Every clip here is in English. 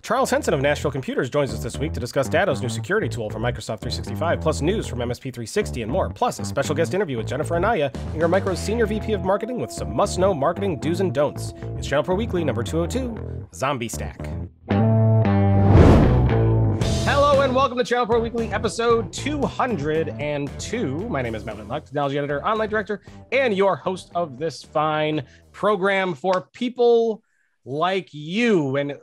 Charles Henson of Nashville Computers joins us this week to discuss Datto's new security tool for Microsoft 365, plus news from MSP 360 and more, plus a special guest interview with Jennifer Anaya, Ingram Micro's Senior VP of Marketing, with some must-know marketing do's and don'ts. It's ChannelPro Weekly number 202, Zombie Stack. Hello and welcome to ChannelPro Weekly episode 202. My name is Matt Whitlock, technology editor, online director, and your host of this fine program for people like you. And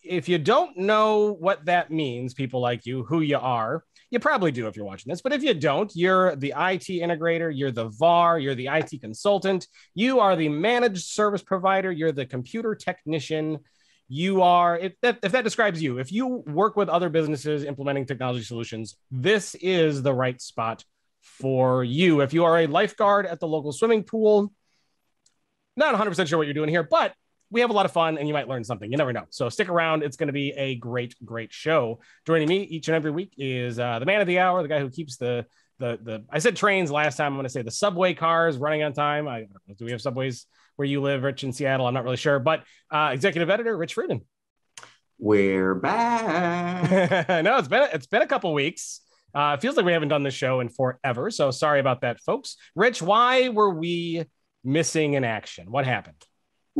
if you don't know what that means, people like you, who you are, you probably do if you're watching this. But if you don't, you're the IT integrator, you're the VAR, you're the IT consultant, you are the managed service provider, you're the computer technician. You are, if that describes you, if you work with other businesses implementing technology solutions, this is the right spot for you. If you are a lifeguard at the local swimming pool, not 100% sure what you're doing here, but we have a lot of fun and you might learn something. You never know. So stick around. It's going to be a great show. Joining me each and every week is the man of the hour, the guy who keeps the I said trains last time. I'm going to say the subway cars running on time. Do we have subways where you live, Rich, in Seattle? I'm not really sure, but executive editor, Rich Friedman. We're back. No, it's been a couple weeks. It feels like we haven't done this show in forever. So sorry about that, folks. Rich, why were we missing in action? What happened?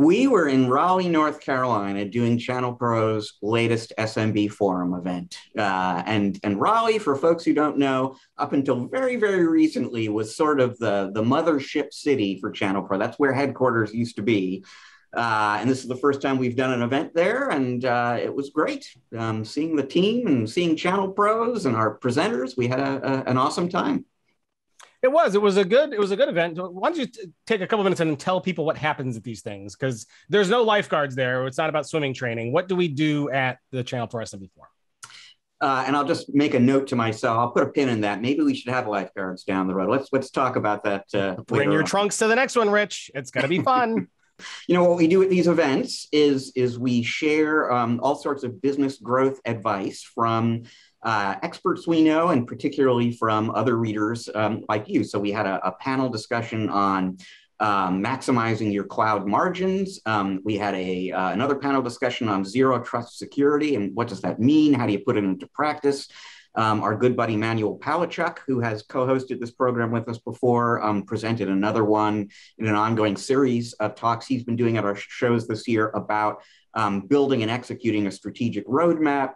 We were in Raleigh, North Carolina, doing ChannelPro's latest SMB Forum event. And Raleigh, for folks who don't know, up until very, very recently was sort of the mothership city for ChannelPro. That's where headquarters used to be. And this is the first time we've done an event there, and it was great. Seeing the team and seeing ChannelPros and our presenters, we had an awesome time. It was a good event. Why don't you take a couple minutes and tell people what happens at these things? Because there's no lifeguards there. It's not about swimming training. What do we do at the ChannelPro SMB Forum? And I'll just make a note to myself. I'll put a pin in that. Maybe we should have lifeguards down the road. Let's talk about that. Bring your trunks to the next one, Rich. It's going to be fun. You know, what we do at these events is we share all sorts of business growth advice from experts we know, and particularly from other readers like you. So we had a panel discussion on maximizing your cloud margins. We had another panel discussion on zero trust security and what does that mean? How do you put it into practice? Our good buddy Manuel Palachuk, who has co-hosted this program with us before, presented another one in an ongoing series of talks he's been doing at our shows this year about building and executing a strategic roadmap.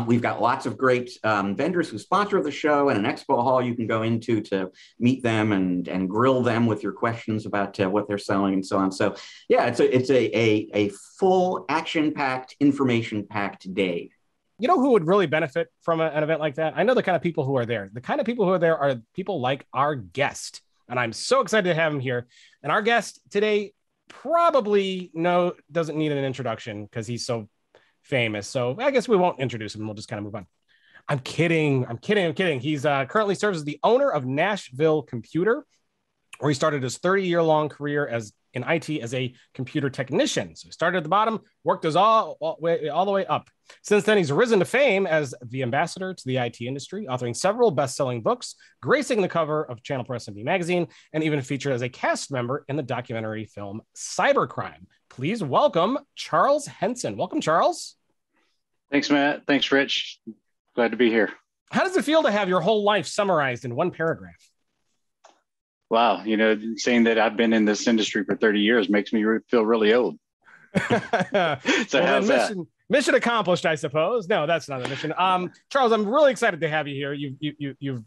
We've got lots of great vendors who sponsor the show and an expo hall you can go into to meet them and grill them with your questions about what they're selling and so on. So yeah, it's a full action-packed, information-packed day. You know who would really benefit from an event like that? I know the kind of people who are there. The kind of people who are there are people like our guest. And I'm so excited to have him here. And our guest today probably doesn't need an introduction because he's so famous. So I guess we won't introduce him. We'll just kind of move on. I'm kidding. He's currently serves as the owner of Nashville Computer, where he started his 30-year-long career in IT as a computer technician. So he started at the bottom, worked his all the way up. Since then, he's risen to fame as the ambassador to the IT industry, authoring several best-selling books, gracing the cover of ChannelPro SMB magazine, and even featured as a cast member in the documentary film Cybercrime. Please welcome Charles Henson. Welcome, Charles. Thanks, Matt. Thanks, Rich. Glad to be here. How does it feel to have your whole life summarized in one paragraph? Wow. You know, saying that I've been in this industry for 30 years makes me feel really old. So how's that? Mission accomplished, I suppose. No, that's not a mission. Charles, I'm really excited to have you here. You've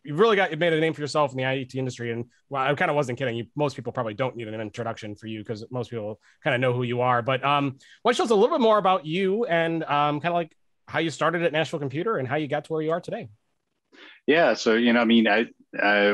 really made a name for yourself in the IT industry, and well, I kind of wasn't kidding. Most people probably don't need an introduction for you because most people kind of know who you are. But why don't you tell us a little bit more about you and kind of like how you started at Nashville Computer and how you got to where you are today? Yeah, so I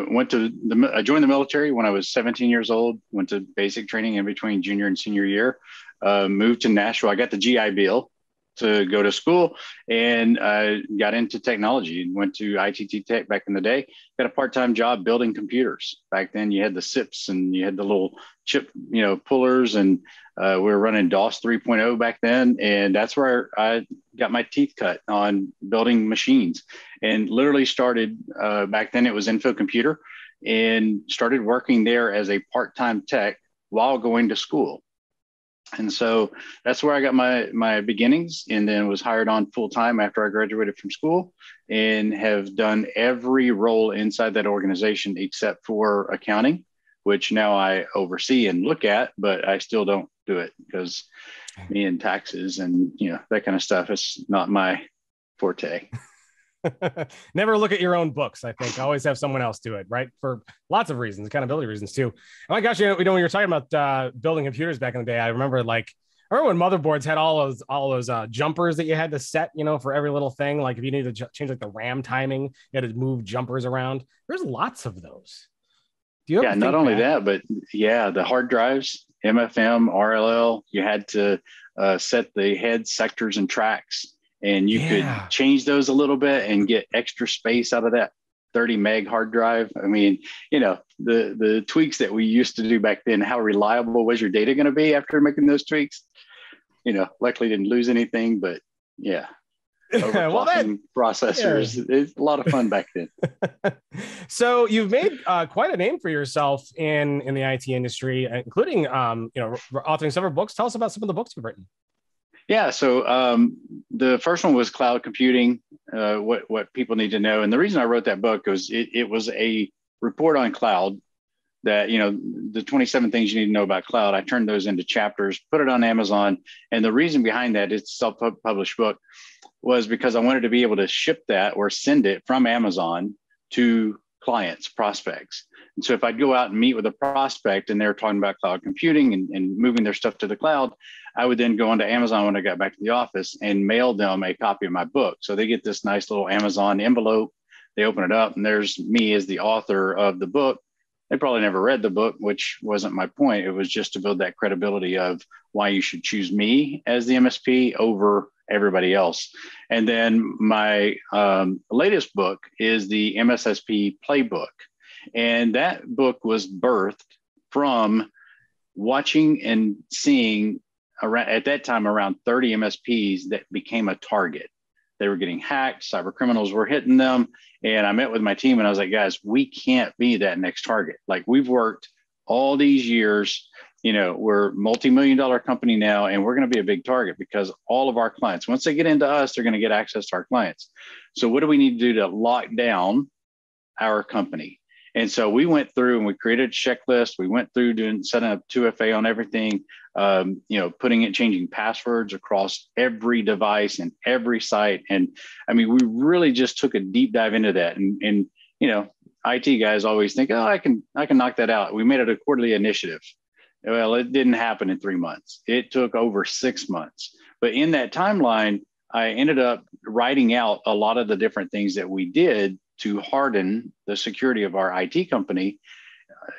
joined the military when I was 17 years old. Went to basic training in between junior and senior year. Moved to Nashville. I got the GI Bill to go to school and got into technology. Went to ITT Tech back in the day. Got a part-time job building computers. Back then, you had the SIPs and you had the little chip, pullers, and we were running DOS 3.0 back then. And that's where I got my teeth cut on building machines. And literally started back then. It was Info Computer, and started working there as a part-time tech while going to school. And so that's where I got my beginnings, and then was hired on full time after I graduated from school, and have done every role inside that organization except for accounting, which now I oversee and look at, but I still don't do it because me and taxes and that kind of stuff is not my forte. Never look at your own books. I think always have someone else do it, right? For lots of reasons, accountability reasons too. Oh my gosh, when you were talking about building computers back in the day, I remember when motherboards had all those jumpers that you had to set, for every little thing. Like if you needed to change like the RAM timing, you had to move jumpers around. There's lots of those. Do you ever not only that, but the hard drives, MFM, RLL, you had to set the head sectors and tracks. And you could change those a little bit and get extra space out of that 30 meg hard drive. I mean, the tweaks that we used to do back then, how reliable was your data going to be after making those tweaks? Luckily didn't lose anything, but overclocking processors, it's a lot of fun back then. So you've made quite a name for yourself in the IT industry, including, authoring several books. Tell us about some of the books you've written. Yeah. So the first one was cloud computing, what people need to know. And the reason I wrote that book was it was a report on cloud that, the 27 things you need to know about cloud. I turned those into chapters, put it on Amazon. And the reason behind that, it's a self-published book, was because I wanted to be able to ship that or send it from Amazon to clients, prospects. And so if I'd go out and meet with a prospect and they're talking about cloud computing and moving their stuff to the cloud, I would then go onto Amazon when I got back to the office and mail them a copy of my book. So they get this nice little Amazon envelope. They open it up and there's me as the author of the book. They probably never read the book, which wasn't my point. It was just to build that credibility of why you should choose me as the MSP over everybody else. And then my latest book is the MSSP Playbook. And that book was birthed from watching and seeing at that time around 30 MSPs that became a target. They were getting hacked, cyber criminals were hitting them. And I met with my team and I was like, guys, we can't be that next target. Like we've worked all these years, we're a multi-million-dollar company now, and we're going to be a big target because all of our clients, once they get into us, they're going to get access to our clients. So what do we need to do to lock down our company? And so we went through and we created a checklist. We went through setting up 2FA on everything, changing passwords across every device and every site. And I mean, we really just took a deep dive into that. And IT guys always think, I can knock that out. We made it a quarterly initiative. Well, it didn't happen in 3 months. It took over 6 months. But in that timeline, I ended up writing out a lot of the different things that we did to harden the security of our IT company.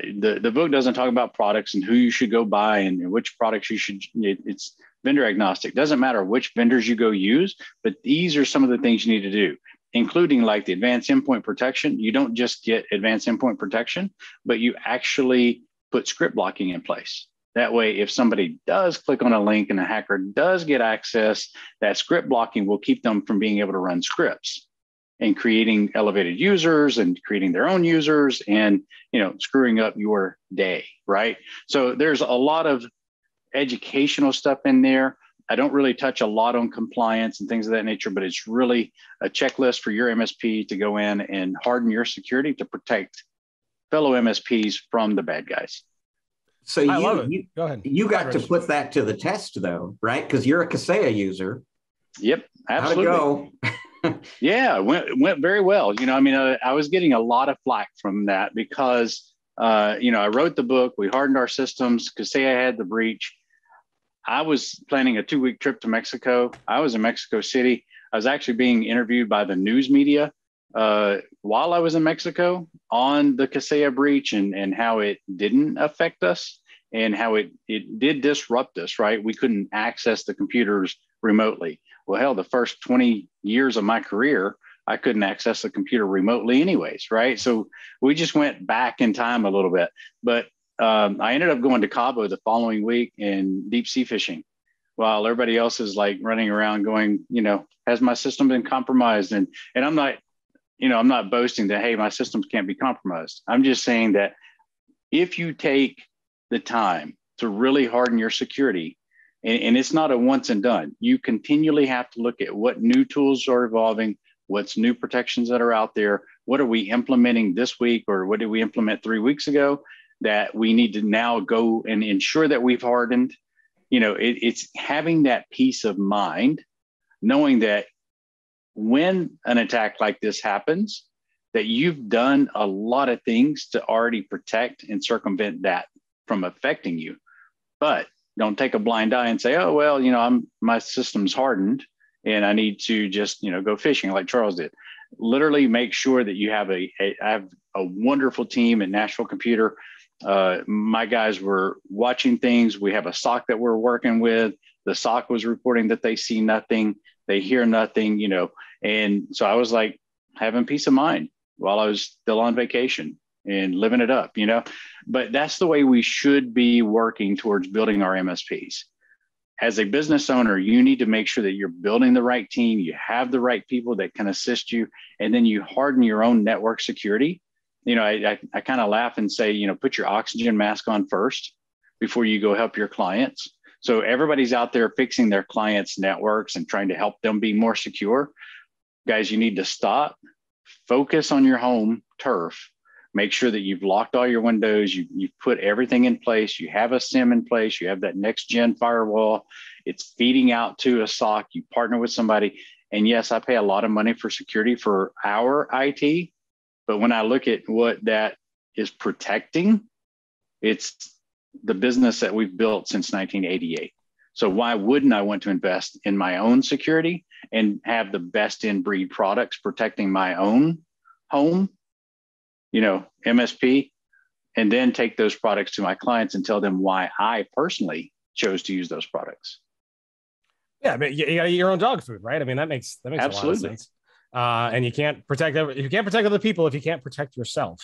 The book doesn't talk about products and who you should go buy and which products you should, it's vendor agnostic. It doesn't matter which vendors you go use, but these are some of the things you need to do, including like the advanced endpoint protection. You don't just get advanced endpoint protection, but you actually put script blocking in place. That way, if somebody does click on a link and a hacker does get access, that script blocking will keep them from being able to run scripts and creating elevated users and creating their own users and, screwing up your day, right? So there's a lot of educational stuff in there. I don't really touch a lot on compliance and things of that nature, but it's really a checklist for your MSP to go in and harden your security to protect fellow MSPs from the bad guys. So I love it. Go ahead. You got to put that to the test though, right? Because you're a Kaseya user. Yep, absolutely. How'd it go? Yeah, it went very well. I was getting a lot of flack from that because, I wrote the book, we hardened our systems, Kaseya had the breach. I was planning a 2-week trip to Mexico. I was in Mexico City. I was actually being interviewed by the news media while I was in Mexico on the Kaseya breach and how it didn't affect us and how it did disrupt us, right? We couldn't access the computers remotely. Well, hell, the first 20 years of my career, I couldn't access the computer remotely anyways, right? So we just went back in time a little bit. But I ended up going to Cabo the following week and deep sea fishing while everybody else is like running around going, has my system been compromised? And I'm not, I'm not boasting that, hey, my systems can't be compromised. I'm just saying that if you take the time to really harden your security, And it's not a once and done. You continually have to look at what new tools are evolving, what's new protections that are out there, what are we implementing this week, or what did we implement 3 weeks ago that we need to now go and ensure that we've hardened. It's having that peace of mind, knowing that when an attack like this happens, that you've done a lot of things to already protect and circumvent that from affecting you. But don't take a blind eye and say, oh, well, my system's hardened and I need to just, go fishing like Charles did. Literally make sure that you have I have a wonderful team at Nashville Computer. My guys were watching things. We have a SOC that we're working with. The SOC was reporting that they see nothing, they hear nothing, and so I was like having peace of mind while I was still on vacation and living it up, but that's the way we should be working towards building our MSPs. As a business owner, you need to make sure that you're building the right team, you have the right people that can assist you, and then you harden your own network security. I kind of laugh and say, put your oxygen mask on first before you go help your clients. So everybody's out there fixing their clients' networks and trying to help them be more secure. Guys, you need to stop, focus on your home turf. Make sure that you've locked all your windows, you've put everything in place, you have a SIM in place, you have that next gen firewall, it's feeding out to a SOC, you partner with somebody. And yes, I pay a lot of money for security for our IT, but when I look at what that is protecting, it's the business that we've built since 1988. So why wouldn't I want to invest in my own security and have the best in breed products protecting my own home, MSP, and then take those products to my clients and tell them why I personally chose to use those products. Yeah, but you gotta eat your own dog food, right? I mean, that makes Absolutely. A lot of sense. And you can't protect other people if you can't protect yourself.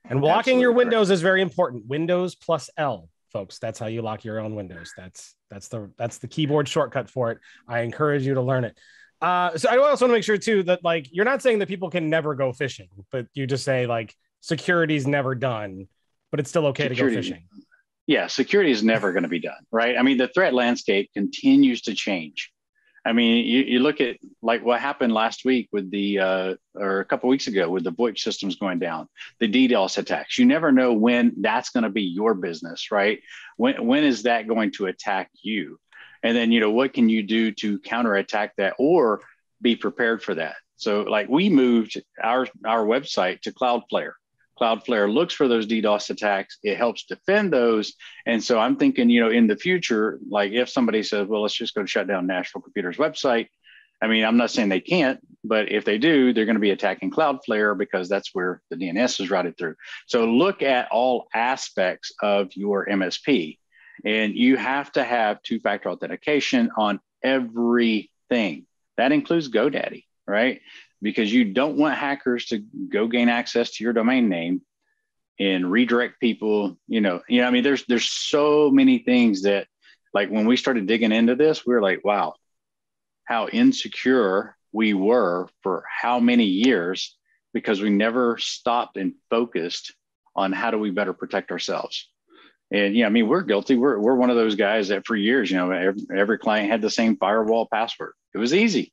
And locking Absolutely your correct. windows is very important. Windows plus L, folks. That's how you lock your own windows. That's the keyboard shortcut for it. I encourage you to learn it. So I also want to make sure too that you're not saying that people can never go fishing, but you just say security's never done, but it's still okay to go fishing. Yeah, security is never going to be done, right? I mean, the threat landscape continues to change. I mean, you look at what happened last week with or a couple of weeks ago with the VoIP systems going down, the DDoS attacks. You never know when that's going to be your business, right? When is that going to attack you? And then, what can you do to counterattack that or be prepared for that? So we moved our website to Cloudflare. Cloudflare looks for those DDoS attacks. It helps defend those. And so I'm thinking, in the future, if somebody says, well, let's just go shut down Nashville Computer's website. I mean, I'm not saying they can't, but if they do, they're going to be attacking Cloudflare because that's where the DNS is routed through. So look at all aspects of your MSP. And you have to have two-factor authentication on everything. That includes GoDaddy, right? Because you don't want hackers to go gain access to your domain name and redirect people. I mean, there's so many things that when we started digging into this, we were like, wow, how insecure we were for how many years because we never stopped and focused on how do we better protect ourselves. And I mean, we're guilty. We're one of those guys that for years, every client had the same firewall password. It was easy.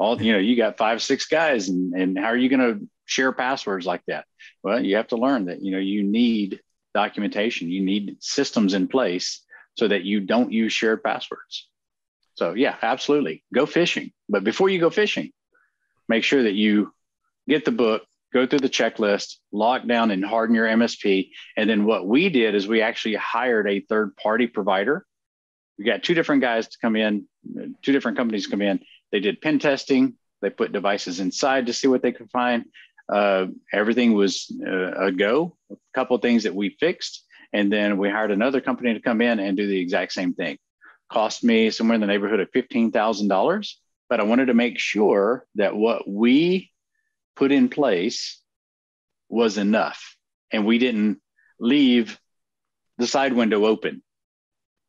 You got 5, 6 guys, and how are you going to share passwords like that? Well, you have to learn that, you need documentation. You need systems in place so that you don't use shared passwords. So yeah, absolutely. Go fishing. But before you go fishing, make sure that you get the book, go through the checklist, lock down and harden your MSP. And then what we did is we actually hired a third-party provider. We got 2 different guys to come in, 2 different companies come in. They did pen testing. They put devices inside to see what they could find. Everything was a go. A couple of things that we fixed. And then we hired another company to come in and do the exact same thing. Cost me somewhere in the neighborhood of $15,000. But I wanted to make sure that what we put in place was enough. And we didn't leave the side window open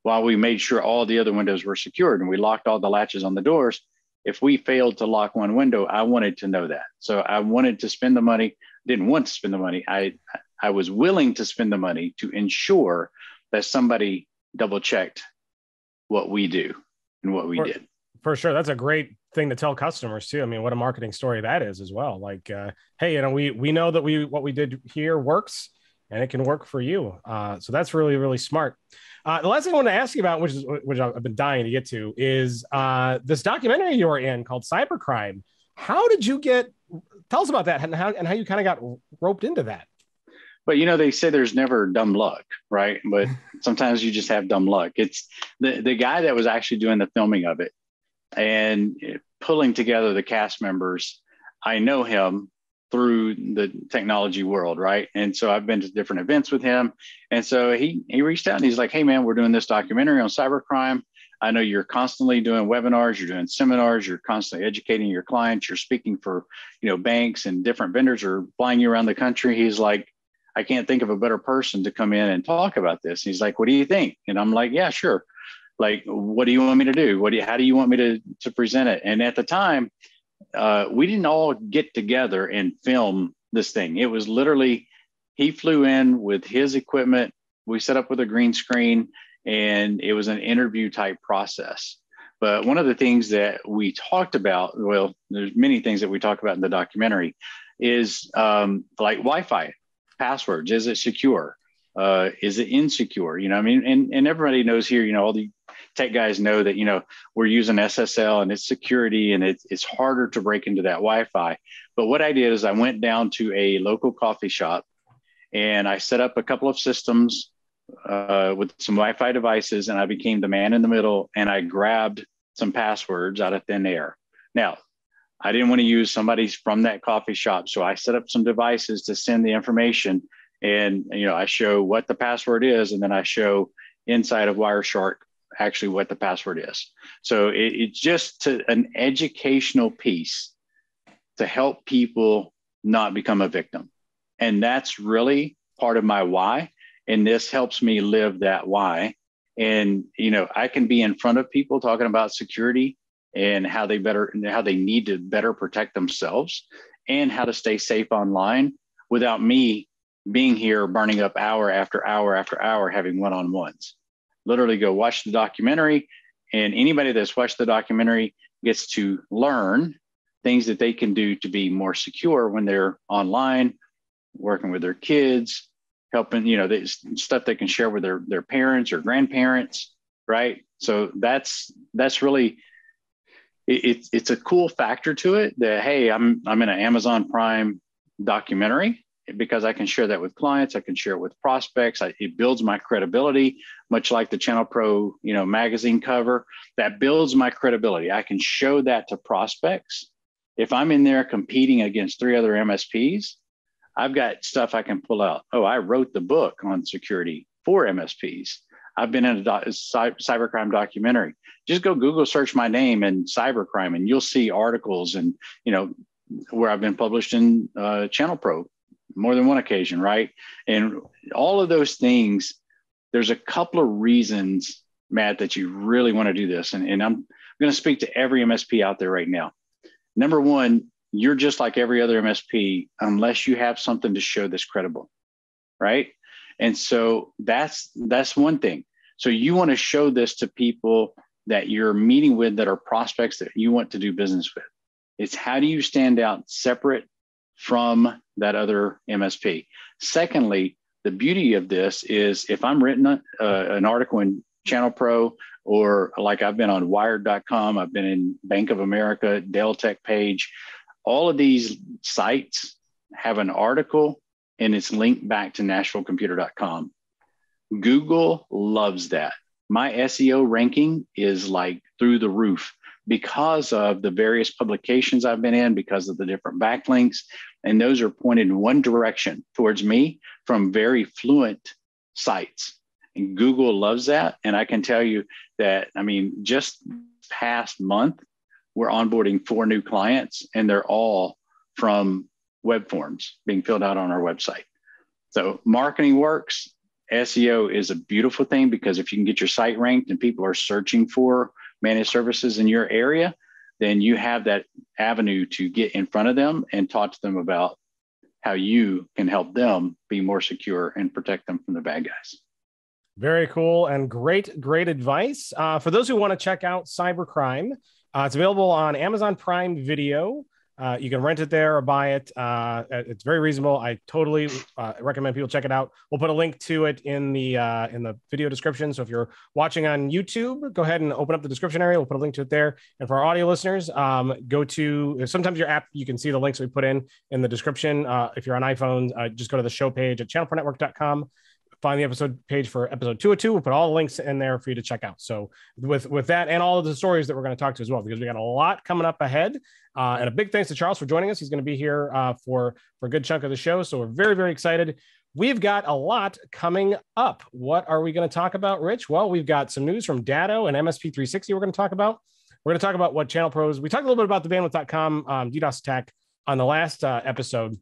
while we made sure all the other windows were secured and we locked all the latches on the doors. If we failed to lock one window, I wanted to know that. So I wanted to spend the money, didn't want to spend the money. I was willing to spend the money to ensure that somebody double checked what we do and what we did. For sure. That's a great thing to tell customers too. I mean, what a marketing story that is as well. Like, hey, you know, we know that what we did here works and it can work for you. So that's really, really smart. The last thing I want to ask you about, which I've been dying to get to, is this documentary you were in called Cybercrime. How did you tell us about that and how you kind of got roped into that? But, you know, they say there's never dumb luck, right? But sometimes you just have dumb luck. It's the guy that was actually doing the filming of it and pulling together the cast members. I know him through the technology world, right? And so I've been to different events with him. And so he reached out and he's like, hey, man, we're doing this documentary on cybercrime. I know you're constantly doing webinars, you're doing seminars, you're constantly educating your clients, you're speaking for, you know, banks and different vendors are flying you around the country. He's like, I can't think of a better person to come in and talk about this. He's like, what do you think? And I'm like, yeah, sure. Like, what do you want me to do? How do you want me to present it? And at the time, we didn't all get together and film this thing. It was literally, he flew in with his equipment. We set up with a green screen and it was an interview type process. But one of the things that we talked about, well, there's many things that we talk about in the documentary, is like Wi-Fi passwords. Is it secure? Is it insecure? You know, I mean, and everybody knows here, you know, all the tech guys know that, you know, we're using SSL and it's security and it's harder to break into that Wi-Fi. But what I did is I went down to a local coffee shop and I set up a couple of systems with some Wi-Fi devices, and I became the man in the middle and I grabbed some passwords out of thin air. Now, I didn't want to use somebody's from that coffee shop. So I set up some devices to send the information, and, you know, I show what the password is, and then I show inside of Wireshark actually what the password is. So it's just an educational piece to help people not become a victim. And that's really part of my why. And this helps me live that why. And, you know, I can be in front of people talking about security and how they need to better protect themselves and how to stay safe online without me being here burning up hour after hour after hour having one-on-ones. Literally go watch the documentary, and anybody that's watched the documentary gets to learn things that they can do to be more secure when they're online, working with their kids, helping, you know, stuff they can share with their parents or grandparents, right? So that's really, it's a cool factor to it that, hey, I'm in an Amazon Prime documentary because I can share that with clients. I can share it with prospects. It builds my credibility, much like the ChannelPro, you know, magazine cover. That builds my credibility. I can show that to prospects. If I'm in there competing against 3 other MSPs, I've got stuff I can pull out. Oh, I wrote the book on security for MSPs. I've been in a cybercrime documentary. Just go Google search my name and cybercrime, and you'll see articles and, you know, where I've been published in ChannelPro more than one occasion, right? And all of those things, there's a couple of reasons, Matt, that you really want to do this. And I'm going to speak to every MSP out there right now. Number one, you're just like every other MSP unless you have something to show that's credible, right? And so that's one thing. So you want to show this to people that you're meeting with that are prospects that you want to do business with. It's how do you stand out separate from that other MSP? Secondly, the beauty of this is if I'm written an article in ChannelPro, or like I've been on Wired.com, I've been in Bank of America, Dell Tech Page, all of these sites have an article and it's linked back to NashvilleComputer.com. Google loves that. My SEO ranking is like through the roof because of the various publications I've been in, because of the different backlinks. And those are pointed in one direction towards me from very fluent sites. And Google loves that. And I can tell you that, I mean, just past month, we're onboarding 4 new clients, and they're all from web forms being filled out on our website. So marketing works. SEO is a beautiful thing because if you can get your site ranked and people are searching for managed services in your area, then you have that avenue to get in front of them and talk to them about how you can help them be more secure and protect them from the bad guys. Very cool and great advice. For those who want to check out cybercrime, it's available on Amazon Prime Video. You can rent it there or buy it. It's very reasonable. I totally recommend people check it out. We'll put a link to it in the video description. So if you're watching on YouTube, go ahead and open up the description area. We'll put a link to it there. And for our audio listeners, go to sometimes your app. You can see the links we put in the description. If you're on iPhone, just go to the show page at channelpronetwork.com. Find the episode page for episode 202. We'll put all the links in there for you to check out. So with that and all of the stories that we're going to talk to as well, because we got a lot coming up ahead. And a big thanks to Charles for joining us. He's going to be here for a good chunk of the show. So we're very, very excited. We've got a lot coming up. What are we going to talk about, Rich? Well, we've got some news from Datto and MSP 360 we're going to talk about. We're going to talk about what Channel Pros, we talked a little bit about the bandwidth.com DDoS attack on the last episode.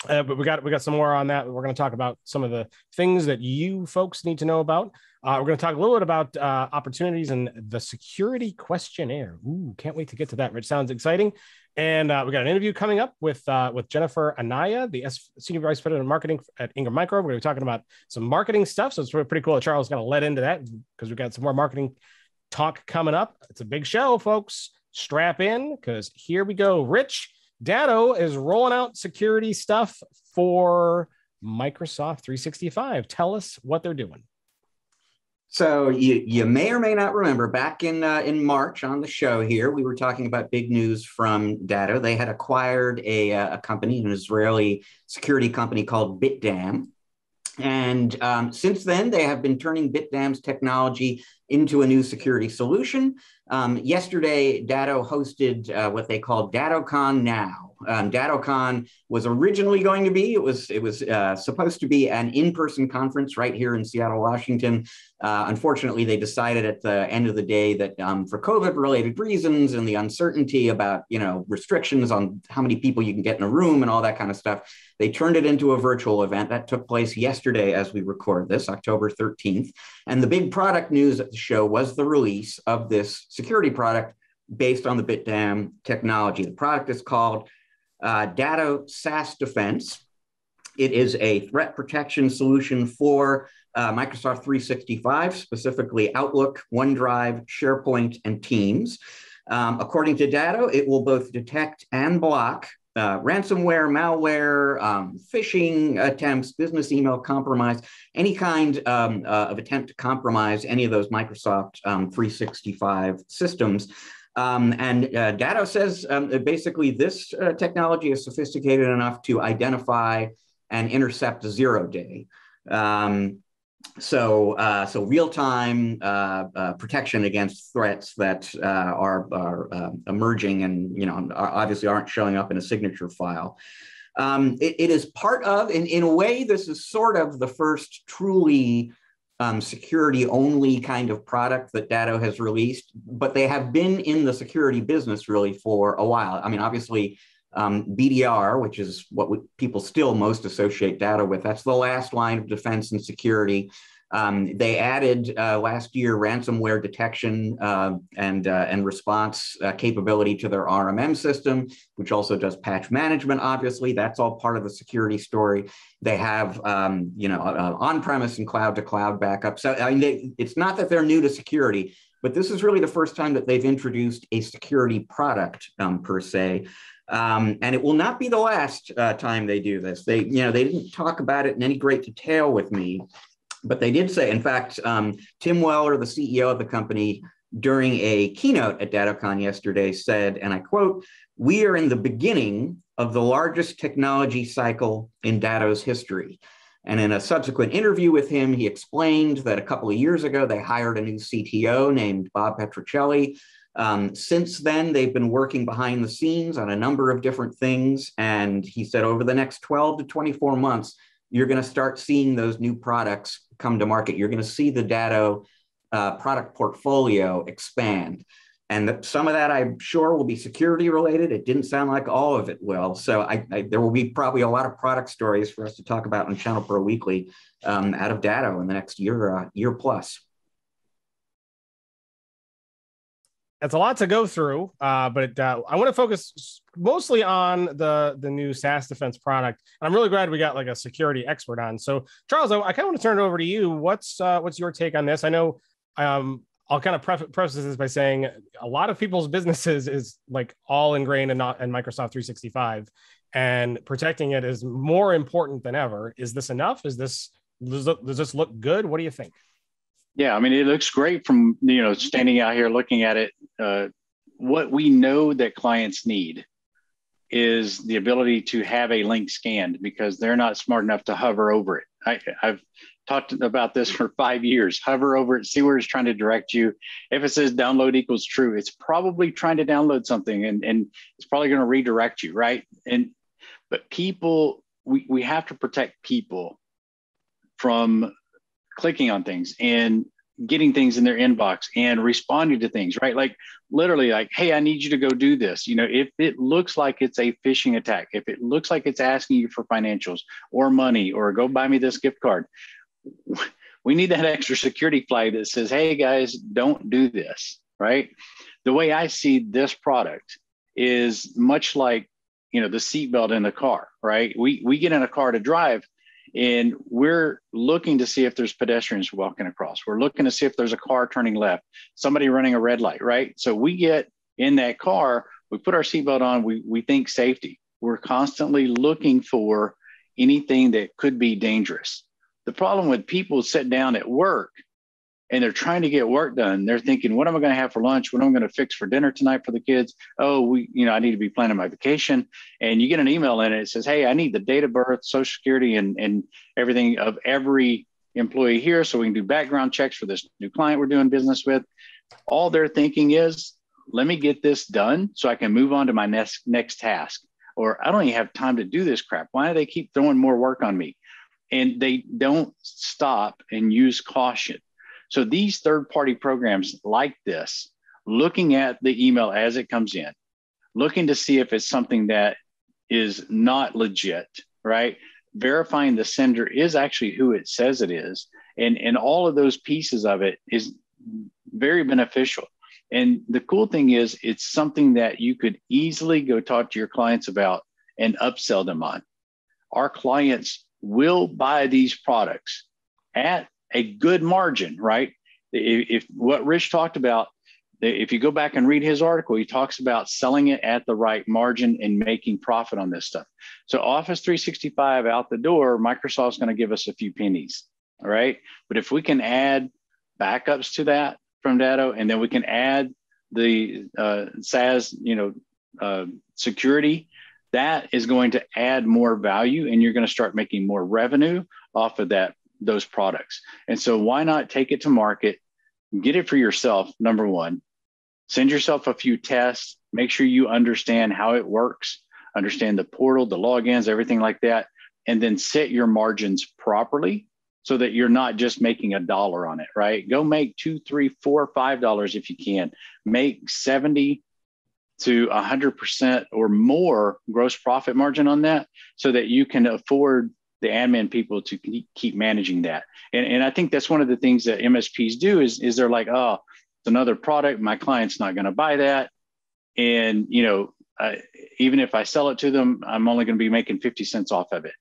But we got some more on that. We're going to talk about some of the things that you folks need to know about. We're going to talk a little bit about opportunities in the security questionnaire. Ooh, can't wait to get to that, Rich. Sounds exciting. And we got an interview coming up with Jennifer Anaya, the Senior Vice President of Marketing at Ingram Micro. We're going to be talking about some marketing stuff. So it's pretty cool that Charles is going to let into that because we've got some more marketing talk coming up. It's a big show, folks. Strap in because here we go. Rich, Datto is rolling out security stuff for Microsoft 365. Tell us what they're doing. So you may or may not remember back in March on the show here, we were talking about big news from Datto. They had acquired a company, an Israeli security company called BitDam. And since then, they have been turning BitDam's technology into a new security solution. Yesterday, Datto hosted what they called DattoCon Now. DattoCon was originally going to be, it was supposed to be an in-person conference right here in Seattle, Washington. Unfortunately, they decided at the end of the day that for COVID-related reasons and the uncertainty about, restrictions on how many people you can get in a room and all that kind of stuff, they turned it into a virtual event that took place yesterday as we record this, October 13th. And the big product news at the show was the release of this security product based on the BitDam technology. The product is called Datto SaaS Defense. It is a threat protection solution for Microsoft 365, specifically Outlook, OneDrive, SharePoint, and Teams. According to Datto, it will both detect and block ransomware, malware, phishing attempts, business email compromise, any kind of attempt to compromise any of those Microsoft 365 systems. And Datto says basically this technology is sophisticated enough to identify and intercept a zero-day. So real-time protection against threats that are emerging and obviously aren't showing up in a signature file. It is part of, in a way, this is sort of the first truly security-only kind of product that Datto has released, but they have been in the security business really for a while. I mean, obviously, BDR, which is what people still most associate Datto with, that's the last line of defense and security. They added last year ransomware detection and response capability to their RMM system, which also does patch management. Obviously, that's all part of the security story. They have on-premise and cloud-to-cloud backup. So I mean, it's not that they're new to security, but this is really the first time that they've introduced a security product per se. And it will not be the last time they do this. They didn't talk about it in any great detail with me, but they did say, in fact, Tim Weller, the CEO of the company, during a keynote at DattoCon yesterday said, and I quote, "We are in the beginning of the largest technology cycle in Datto's history." And in a subsequent interview with him, he explained that a couple of years ago, they hired a new CTO named Bob Petrocelli. Since then, they've been working behind the scenes on a number of different things. And he said over the next 12 to 24 months, you're going to start seeing those new products come to market. You're going to see the Datto product portfolio expand. And some of that, I'm sure, will be security related. It didn't sound like all of it will. So there will be probably a lot of product stories for us to talk about on Channel Pro Weekly out of Datto in the next year plus. It's a lot to go through, but I want to focus mostly on the new SaaS defense product. And I'm really glad we got like a security expert on. So Charles, I kind of want to turn it over to you. What's your take on this? I know I'll kind of preface this by saying a lot of people's businesses is like all ingrained in Microsoft 365, and protecting it is more important than ever. Is this enough? Does this look good? What do you think? Yeah, I mean, it looks great from, standing out here looking at it. What we know that clients need is the ability to have a link scanned because they're not smart enough to hover over it. I've talked about this for 5 years. Hover over it, see where it's trying to direct you. If it says download equals true, it's probably trying to download something and it's probably going to redirect you, right? But people, we have to protect people from clicking on things and getting things in their inbox and responding to things, right? Like literally like, hey, I need you to go do this. If it looks like it's a phishing attack, if it looks like it's asking you for financials or money or go buy me this gift card, we need that extra security flag that says, hey guys, don't do this, right? The way I see this product is much like, the seatbelt in the car, right? We get in a car to drive, and we're looking to see if there's pedestrians walking across. We're looking to see if there's a car turning left, somebody running a red light, right? So we get in that car, we put our seatbelt on, we think safety. We're constantly looking for anything that could be dangerous. The problem with people sit down at work and they're trying to get work done. They're thinking, what am I going to have for lunch? What am I going to fix for dinner tonight for the kids? Oh, I need to be planning my vacation. And you get an email in it says, hey, I need the date of birth, social security, and everything of every employee here so we can do background checks for this new client we're doing business with. All they're thinking is, let me get this done so I can move on to my next task. Or I don't even have time to do this crap. Why do they keep throwing more work on me? And they don't stop and use caution. So these third-party programs like this, looking at the email as it comes in, looking to see if it's something that is not legit, right? Verifying the sender is actually who it says it is. And all of those pieces of it is very beneficial. And the cool thing is it's something that you could easily go talk to your clients about and upsell them on. Our clients will buy these products at a good margin, right? If what Rich talked about, if you go back and read his article, he talks about selling it at the right margin and making profit on this stuff. So Office 365 out the door, Microsoft's going to give us a few pennies, all right? But if we can add backups to that from Datto, and then we can add the SaaS, security, that is going to add more value, and you're going to start making more revenue off of those products. And so why not take it to market, get it for yourself, number one, send yourself a few tests, make sure you understand how it works, understand the portal, the logins, everything like that, and then set your margins properly so that you're not just making $1 on it, right? Go make $2, $3, $4, $5 if you can. Make 70 to 100% or more gross profit margin on that so that you can afford the admin people to keep managing that. And I think that's one of the things that MSPs do is they're like, oh, it's another product. My client's not going to buy that. And, even if I sell it to them, I'm only going to be making 50 cents off of it.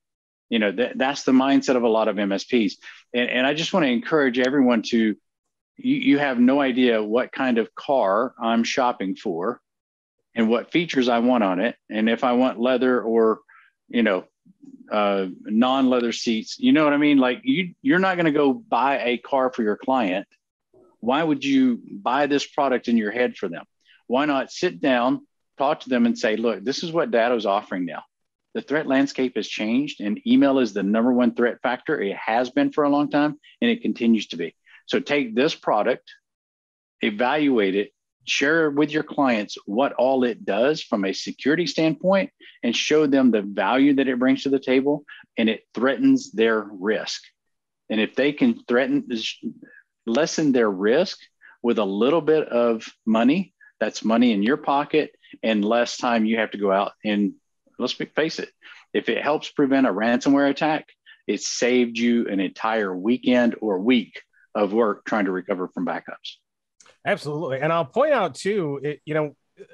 That's the mindset of a lot of MSPs. And I just want to encourage everyone to, you have no idea what kind of car I'm shopping for and what features I want on it. And if I want leather or, non-leather seats, you know what I mean? Like you're not going to go buy a car for your client. Why would you buy this product in your head for them? Why not sit down, talk to them and say, look, this is what Datto's offering now. The threat landscape has changed and email is the number one threat factor. It has been for a long time and it continues to be. So take this product, evaluate it, share with your clients what all it does from a security standpoint and show them the value that it brings to the table, and it threatens their risk. And if they can lessen their risk with a little bit of money, that's money in your pocket and less time you have to go out and let's face it, if it helps prevent a ransomware attack, it saved you an entire weekend or week of work trying to recover from backups. Absolutely. And I'll point out too,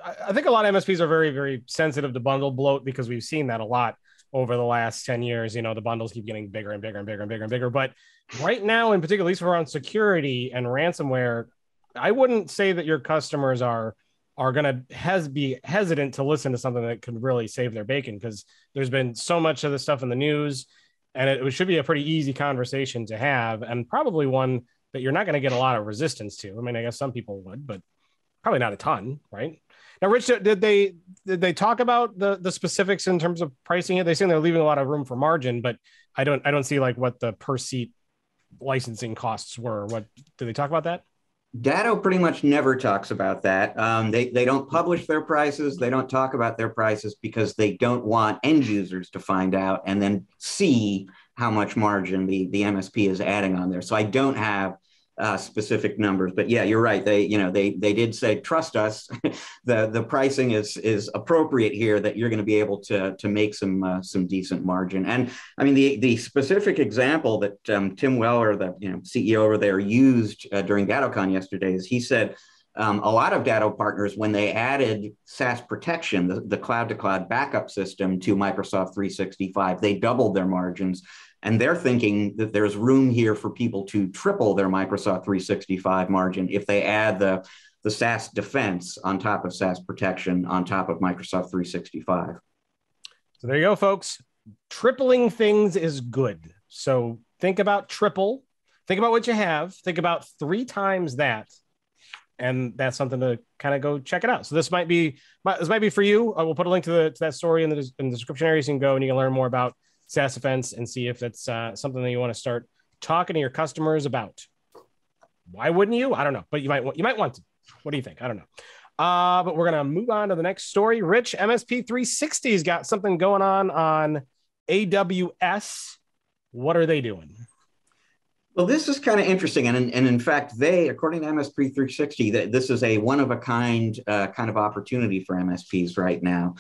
I think a lot of MSPs are very, very sensitive to bundle bloat because we've seen that a lot over the last 10 years. The bundles keep getting bigger and bigger and bigger and bigger and bigger. But right now, in particular, at least around security and ransomware, I wouldn't say that your customers are going to be hesitant to listen to something that could really save their bacon, because there's been so much of this stuff in the news, and it should be a pretty easy conversation to have, and probably one that you're not going to get a lot of resistance to. I mean, I guess some people would, but probably not a ton, right? Now, Rich, did they talk about the specifics in terms of pricing it? They say they're leaving a lot of room for margin, but I don't see like what the per seat licensing costs were. What did they talk about that? Datto pretty much never talks about that. They don't publish their prices. They don't talk about their prices because they don't want end users to find out and then see how much margin the MSP is adding on there. So I don't have specific numbers, but yeah, you're right. They did say, trust us, the pricing is appropriate here, that you're going to be able to make some decent margin. And I mean, the specific example that Tim Weller, the CEO over there, used during DattoCon yesterday is he said a lot of Datto partners, when they added SaaS protection, the cloud-to-cloud backup system to Microsoft 365, they doubled their margins. And they're thinking that there's room here for people to triple their Microsoft 365 margin if they add the SaaS defense on top of SaaS protection on top of Microsoft 365. So there you go, folks. Tripling things is good. So think about triple. Think about what you have. Think about 3 times that. And that's something to kind of go check it out. So this might be for you. We'll put a link to that story in the description area, so you can go and you can learn more about SaaS defense and see if it's something that you want to start talking to your customers about. Why wouldn't you? I don't know, but you might want to. What do you think? I don't know. But we're going to move on to the next story. Rich, MSP 360's got something going on AWS. What are they doing? Well, this is kind of interesting. And in fact, according to MSP 360, this is a one-of-a-kind kind of opportunity for MSPs right now.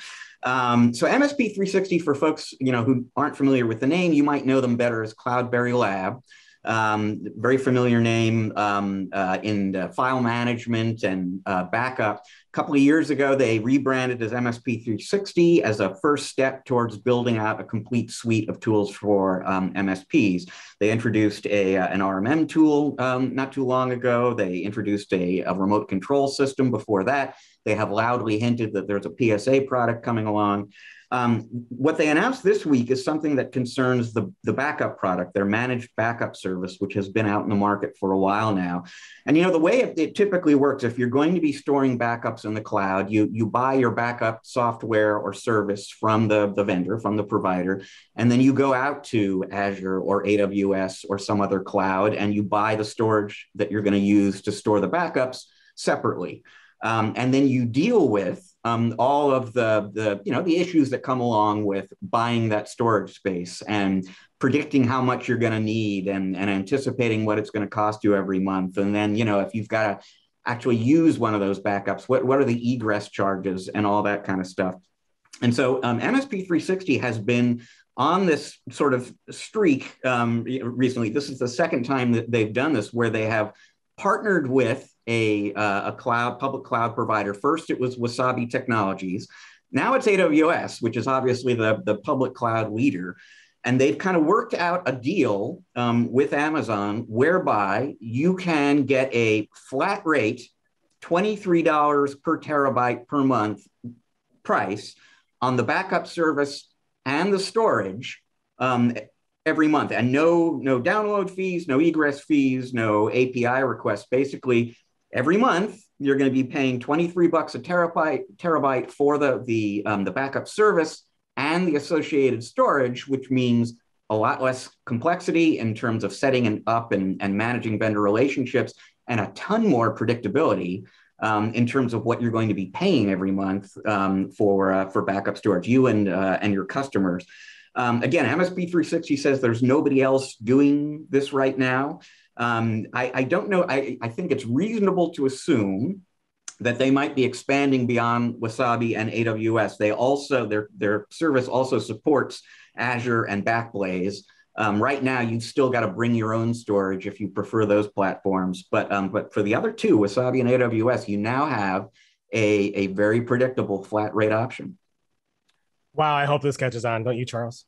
So MSP 360, for folks who aren't familiar with the name, you might know them better as Cloudberry Lab. Very familiar name in file management and backup. A couple of years ago, they rebranded as MSP 360 as a first step towards building out a complete suite of tools for MSPs. They introduced an RMM tool not too long ago. They introduced a remote control system before that. They have loudly hinted that there's a PSA product coming along. What they announced this week is something that concerns the backup product, their managed backup service, which has been out in the market for a while now. And the way it typically works, if you're going to be storing backups in the cloud, you buy your backup software or service from the vendor, from the provider, and then you go out to Azure or AWS or some other cloud, and you buy the storage that you're going to use to store the backups separately. And then you deal with all of the issues that come along with buying that storage space and predicting how much you're going to need and anticipating what it's going to cost you every month. And then, if you've got to actually use one of those backups, what are the egress charges and all that kind of stuff. And so MSP 360 has been on this sort of streak recently. This is the second time that they've done this, where they have partnered with a public cloud provider. First, it was Wasabi Technologies. Now it's AWS, which is obviously the public cloud leader. And they've kind of worked out a deal with Amazon whereby you can get a flat rate, $23 per terabyte per month price on the backup service and the storage every month. And no download fees, no egress fees, no API requests. Basically, every month, you're going to be paying $23 a terabyte for the backup service and the associated storage, which means a lot less complexity in terms of setting up and managing vendor relationships, and a ton more predictability in terms of what you're going to be paying every month for backup storage, you and your customers. Again, MSP 360 says there's nobody else doing this right now. I don't know. I think it's reasonable to assume that they might be expanding beyond Wasabi and AWS. They also, their service also supports Azure and Backblaze. Right now, you've still got to bring your own storage if you prefer those platforms. But for the other two, Wasabi and AWS, you now have a very predictable flat rate option. Wow, I hope this catches on, don't you, Charles?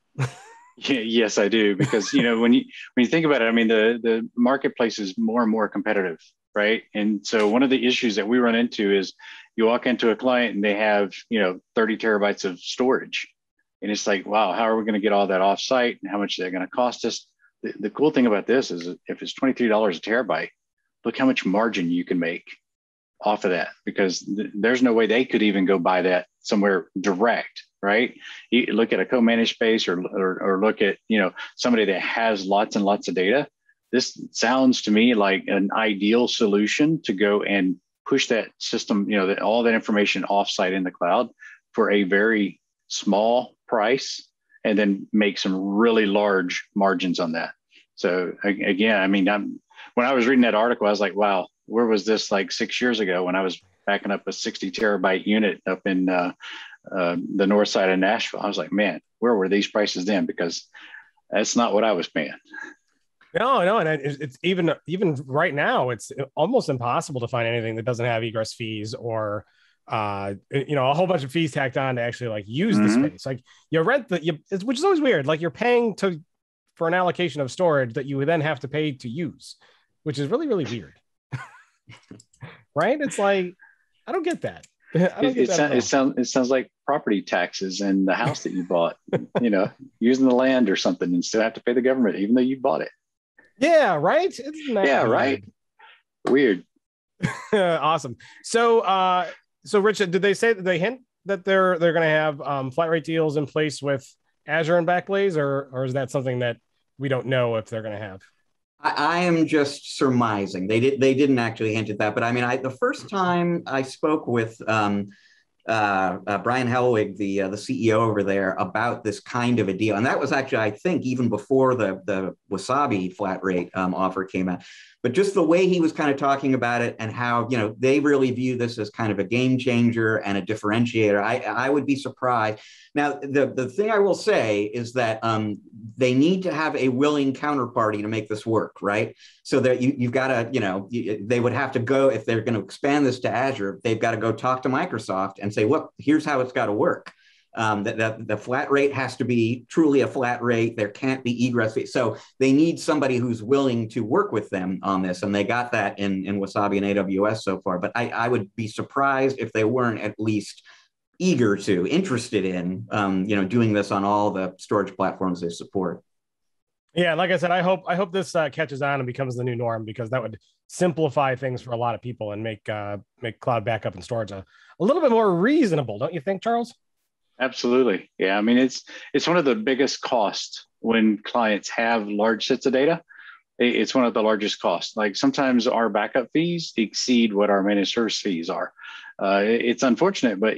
Yeah, yes, I do, because when you think about it, I mean the marketplace is more and more competitive, right? And so one of the issues that we run into is you walk into a client and they have 30 terabytes of storage, and it's like, wow, how are we going to get all that off site, and how much is that going to cost us? The cool thing about this is if it's $23 a terabyte, look how much margin you can make off of that, because there's no way they could even go buy that somewhere direct, right? You look at a co-managed space or look at somebody that has lots and lots of data. This sounds to me like an ideal solution to go and push that system, all that information offsite in the cloud for a very small price, and then make some really large margins on that. So again, I mean, when I was reading that article, I was like, wow, where was this like 6 years ago when I was backing up a 60 terabyte unit up in the north side of Nashville? I was like, man, where were these prices then? Because that's not what I was paying. No, and it's even right now, it's almost impossible to find anything that doesn't have egress fees or a whole bunch of fees tacked on to actually like use the space. Like you rent which is always weird. Like you're paying for an allocation of storage that you would then have to pay to use, which is really, really weird. Right? It's like, I don't get that. It sounds like property taxes and the house that you bought, using the land or something, and still have to pay the government even though you bought it. Yeah, right. Isn't that yeah, weird? Right. Weird. Awesome. So Richard, did they say that they hint that they're going to have flat rate deals in place with Azure and Backblaze, or is that something that we don't know if they're going to have? I am just surmising. They didn't actually hint at that, but I mean, the first time I spoke with Brian Hellwig, the CEO over there, about this kind of a deal, and that was actually, I think, even before the Wasabi flat rate offer came out. But just the way he was kind of talking about it and how, they really view this as kind of a game changer and a differentiator. I would be surprised. Now, the thing I will say is that they need to have a willing counterparty to make this work, right? So that you've got to, they would have to go, if they're going to expand this to Azure, they've got to go talk to Microsoft and say, look, here's how it's got to work. That the flat rate has to be truly a flat rate. There can't be egress fees. So they need somebody who's willing to work with them on this. And they got that in Wasabi and AWS so far. But I would be surprised if they weren't at least interested in, doing this on all the storage platforms they support. Yeah, like I said, I hope this catches on and becomes the new norm, because that would simplify things for a lot of people and make cloud backup and storage a little bit more reasonable, don't you think, Charles? Absolutely. Yeah. I mean, it's one of the biggest costs when clients have large sets of data. It's one of the largest costs. Like sometimes our backup fees exceed what our managed service fees are. It's unfortunate, but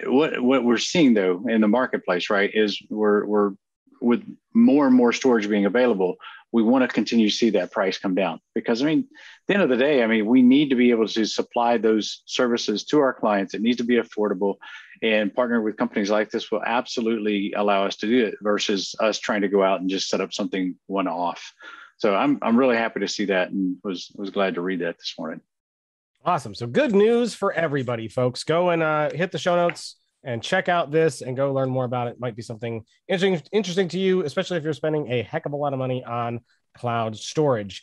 what we're seeing though in the marketplace, right, is we're with more and more storage being available, we want to continue to see that price come down, because at the end of the day, we need to be able to supply those services to our clients. It needs to be affordable, and partner with companies like this will absolutely allow us to do it versus us trying to go out and just set up something one-off. So I'm really happy to see that, and was glad to read that this morning. Awesome. So good news for everybody, folks. Go and hit the show notes and check out this and go learn more about it. Might be something interesting to you, especially if you're spending a heck of a lot of money on cloud storage.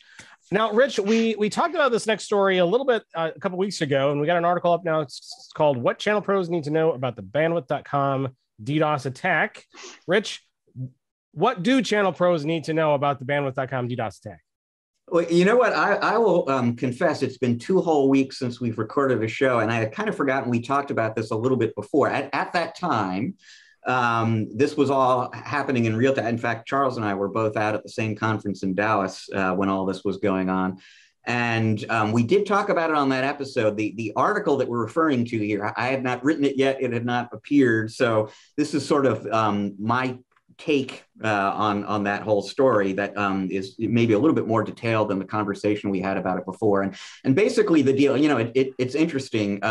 Now, Rich, we talked about this next story a little bit a couple weeks ago, and we got an article up now. It's called "What Channel Pros Need to Know About the Bandwidth.com DDoS Attack." Rich, what do channel pros need to know about the Bandwidth.com DDoS attack? Well, you know what? I will confess, it's been 2 whole weeks since we've recorded a show, and I had kind of forgotten we talked about this a little bit before. At that time, this was all happening in real time. In fact, Charles and I were both out at the same conference in Dallas when all this was going on. And we did talk about it on that episode. The article that we're referring to here, I had not written it yet. It had not appeared. So this is sort of my take on that whole story that is maybe a little bit more detailed than the conversation we had about it before. And basically the deal, it's interesting.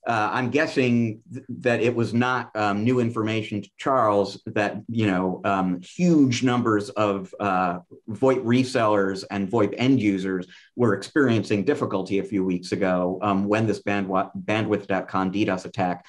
I'm guessing that it was not new information to Charles that, huge numbers of VoIP resellers and VoIP end users were experiencing difficulty a few weeks ago when this bandwidth.com DDoS attack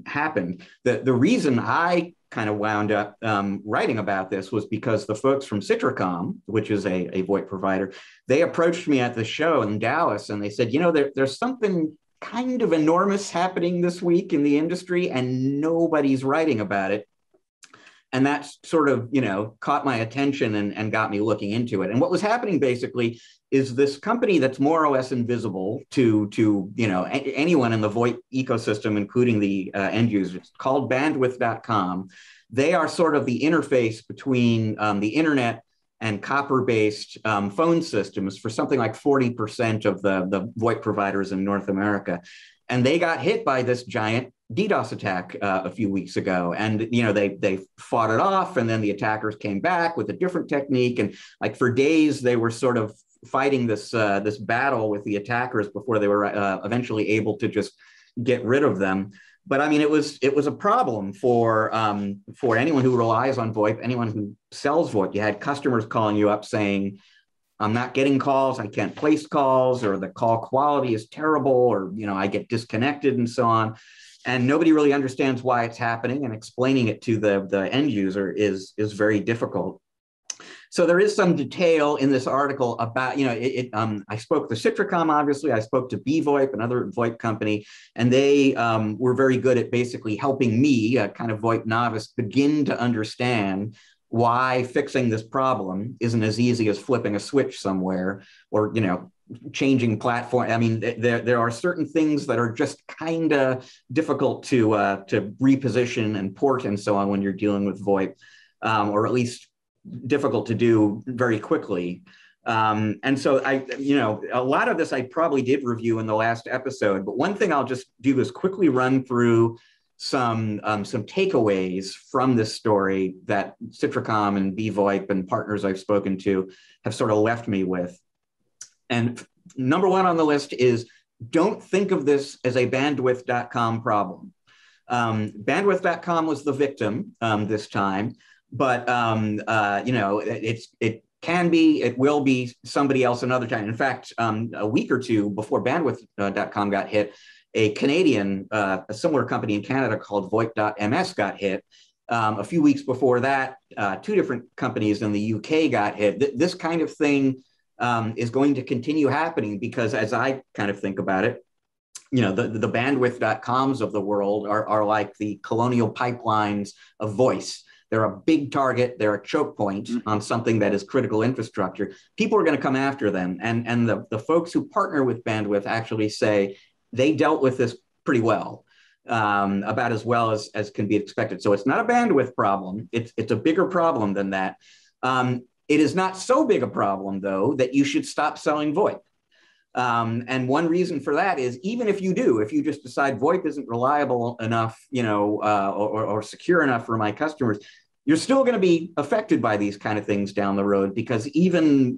happened. The reason I kind of wound up writing about this was because the folks from Citracom, which is a VoIP provider, they approached me at the show in Dallas and they said, there's something kind of enormous happening this week in the industry and nobody's writing about it. And that sort of, caught my attention and got me looking into it. And what was happening basically is this company that's more or less invisible to anyone in the VoIP ecosystem, including the end users, called bandwidth.com. They are sort of the interface between the internet and copper-based phone systems for something like 40% of the VoIP providers in North America. And they got hit by this giant DDoS attack a few weeks ago. And, they fought it off, and then the attackers came back with a different technique. And like for days, they were sort of fighting this battle with the attackers before they were eventually able to just get rid of them. But I mean, it was a problem for anyone who relies on VoIP, anyone who sells VoIP. You had customers calling you up saying, I'm not getting calls, I can't place calls, or the call quality is terrible, or I get disconnected and so on. And nobody really understands why it's happening, and explaining it to the end user is very difficult. So there is some detail in this article about, I spoke to Citracom, obviously, I spoke to BVoIP, another VoIP company, and they were very good at basically helping me, a kind of VoIP novice, begin to understand why fixing this problem isn't as easy as flipping a switch somewhere or, changing platform. I mean, there are certain things that are just kind of difficult to reposition and port and so on when you're dealing with VoIP, or at least difficult to do very quickly. And so a lot of this I probably did review in the last episode, but one thing I'll just do is quickly run through some takeaways from this story that Citracom and BVoIP and partners I've spoken to have sort of left me with. And number one on the list is, don't think of this as a bandwidth.com problem. Bandwidth.com was the victim this time, but it will be somebody else another time. In fact, a week or two before bandwidth.com got hit, a Canadian, a similar company in Canada called VoIP.ms got hit. A few weeks before that, two different companies in the UK got hit. This kind of thing is going to continue happening because, as I kind of think about it, the bandwidth.coms of the world are like the colonial pipelines of voice. They're a big target. They're a choke point on something that is critical infrastructure. People are going to come after them. And the folks who partner with Bandwidth actually say they dealt with this pretty well, about as well as can be expected. So it's not a bandwidth problem. It's a bigger problem than that. It is not so big a problem, though, that you should stop selling VoIP. And one reason for that is, even if you just decide VoIP isn't reliable enough, or secure enough for my customers, you're still going to be affected by these kind of things down the road, because even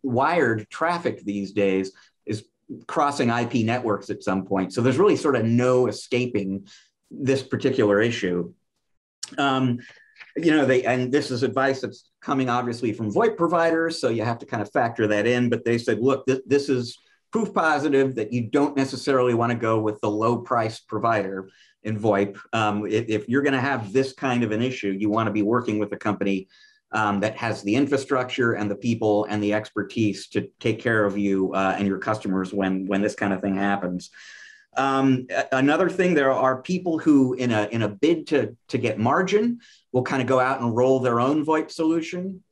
wired traffic these days is crossing IP networks at some point. So there's really sort of no escaping this particular issue. And this is advice that's coming obviously from VoIP providers, so you have to kind of factor that in. But they said, look, this is proof positive that you don't necessarily want to go with the low price provider in VoIP. If you're going to have this kind of an issue, you want to be working with a company that has the infrastructure and the people and the expertise to take care of you and your customers when this kind of thing happens. Another thing, there are people who, in a bid to get margin, will kind of go out and roll their own VoIP solution.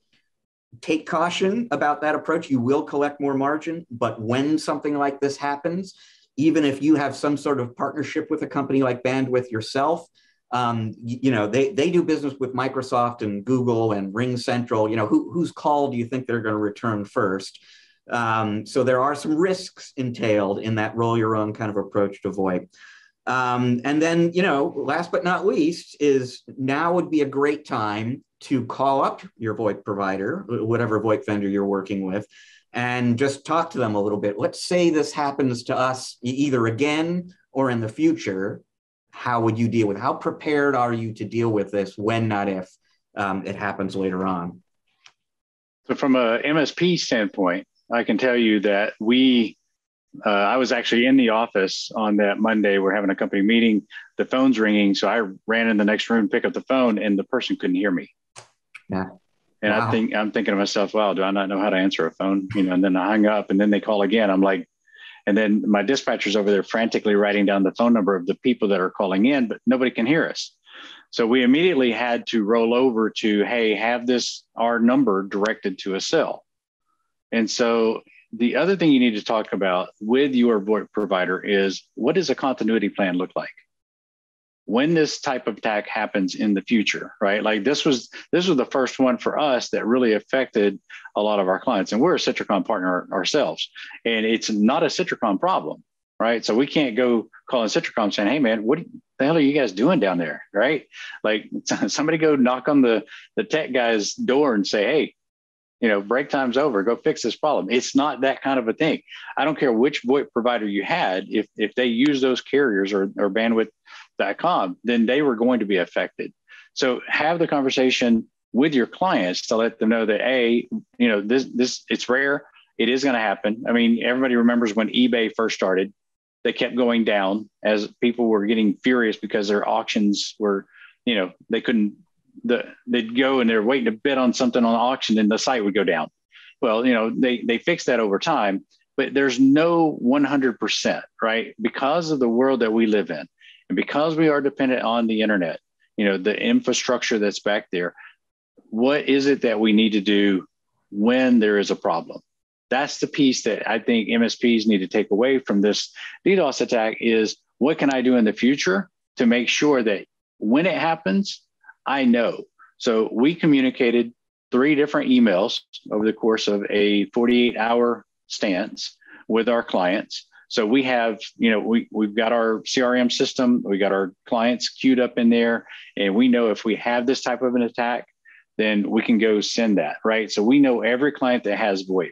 Take caution about that approach. You will collect more margin, but when something like this happens, even if you have some sort of partnership with a company like Bandwidth yourself, they do business with Microsoft and Google and Ring Central. Whose call do you think they're going to return first? So there are some risks entailed in that roll your own kind of approach to VoIP. And then, last but not least, is now would be a great time to call up your VoIP provider, whatever VoIP vendor you're working with, and just talk to them a little bit. Let's say this happens to us either again or in the future, how would you deal with it? How prepared are you to deal with this when, not if, it happens later on? So from a MSP standpoint, I can tell you that I was actually in the office on that Monday. We're having a company meeting. The phone's ringing. So I ran in the next room, pick up the phone, and the person couldn't hear me. Yeah. And Wow. I'm thinking to myself, wow, do I not know how to answer a phone? And then I hung up, and then they call again. I'm like, and then my dispatcher's over there frantically writing down the phone number of the people that are calling in, but nobody can hear us. So we immediately had to roll over to, hey, have our number directed to a cell. And so the other thing you need to talk about with your VoIP provider is, what does a continuity plan look like when this type of attack happens in the future, right? Like this was the first one for us that really affected a lot of our clients. And we're a Citricom partner ourselves, and it's not a Citricom problem, right? So we can't go calling Citricom saying, hey man, what the hell are you guys doing down there, right? Like somebody go knock on the tech guy's door and say, hey, break time's over, go fix this problem. It's not that kind of a thing. I don't care which VoIP provider you had. If they use those carriers or bandwidth.com, then they were going to be affected. So have the conversation with your clients to let them know that, this it's rare. It is going to happen. I mean, everybody remembers when eBay first started, they kept going down as people were getting furious because their auctions were, they couldn't, they'd go and they're waiting to bid on something on auction and the site would go down. Well, they fixed that over time, but there's no 100%, right? Because of the world that we live in, and because we are dependent on the internet, the infrastructure that's back there, what is it that we need to do when there is a problem? That's the piece that I think MSPs need to take away from this DDoS attack is, what can I do in the future to make sure that when it happens, I know. So we communicated 3 different emails over the course of a 48-hour stance with our clients. So we have, we've got our CRM system, we got our clients queued up in there, and we know if we have this type of an attack, then we can go send that, right? So we know every client that has VoIP.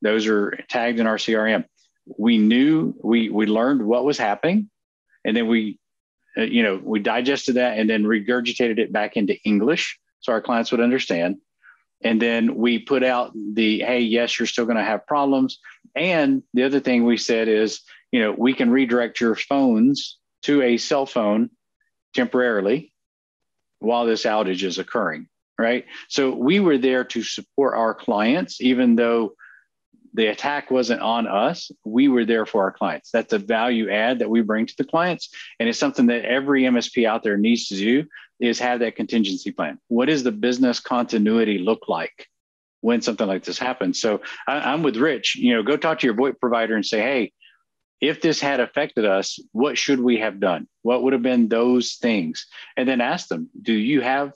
Those are tagged in our CRM. We knew, we learned what was happening, and then we digested that and then regurgitated it back into English so our clients would understand. And then we put out hey, yes, you're still going to have problems. And the other thing we said is, we can redirect your phones to a cell phone temporarily while this outage is occurring, right? So we were there to support our clients, even though the attack wasn't on us. We were there for our clients. That's a value add that we bring to the clients. And it's something that every MSP out there needs to do, is have that contingency plan. What does the business continuity look like when something like this happens? So I'm with Rich, go talk to your VoIP provider and say, hey, if this had affected us, what should we have done? What would have been those things? And then ask them, do you have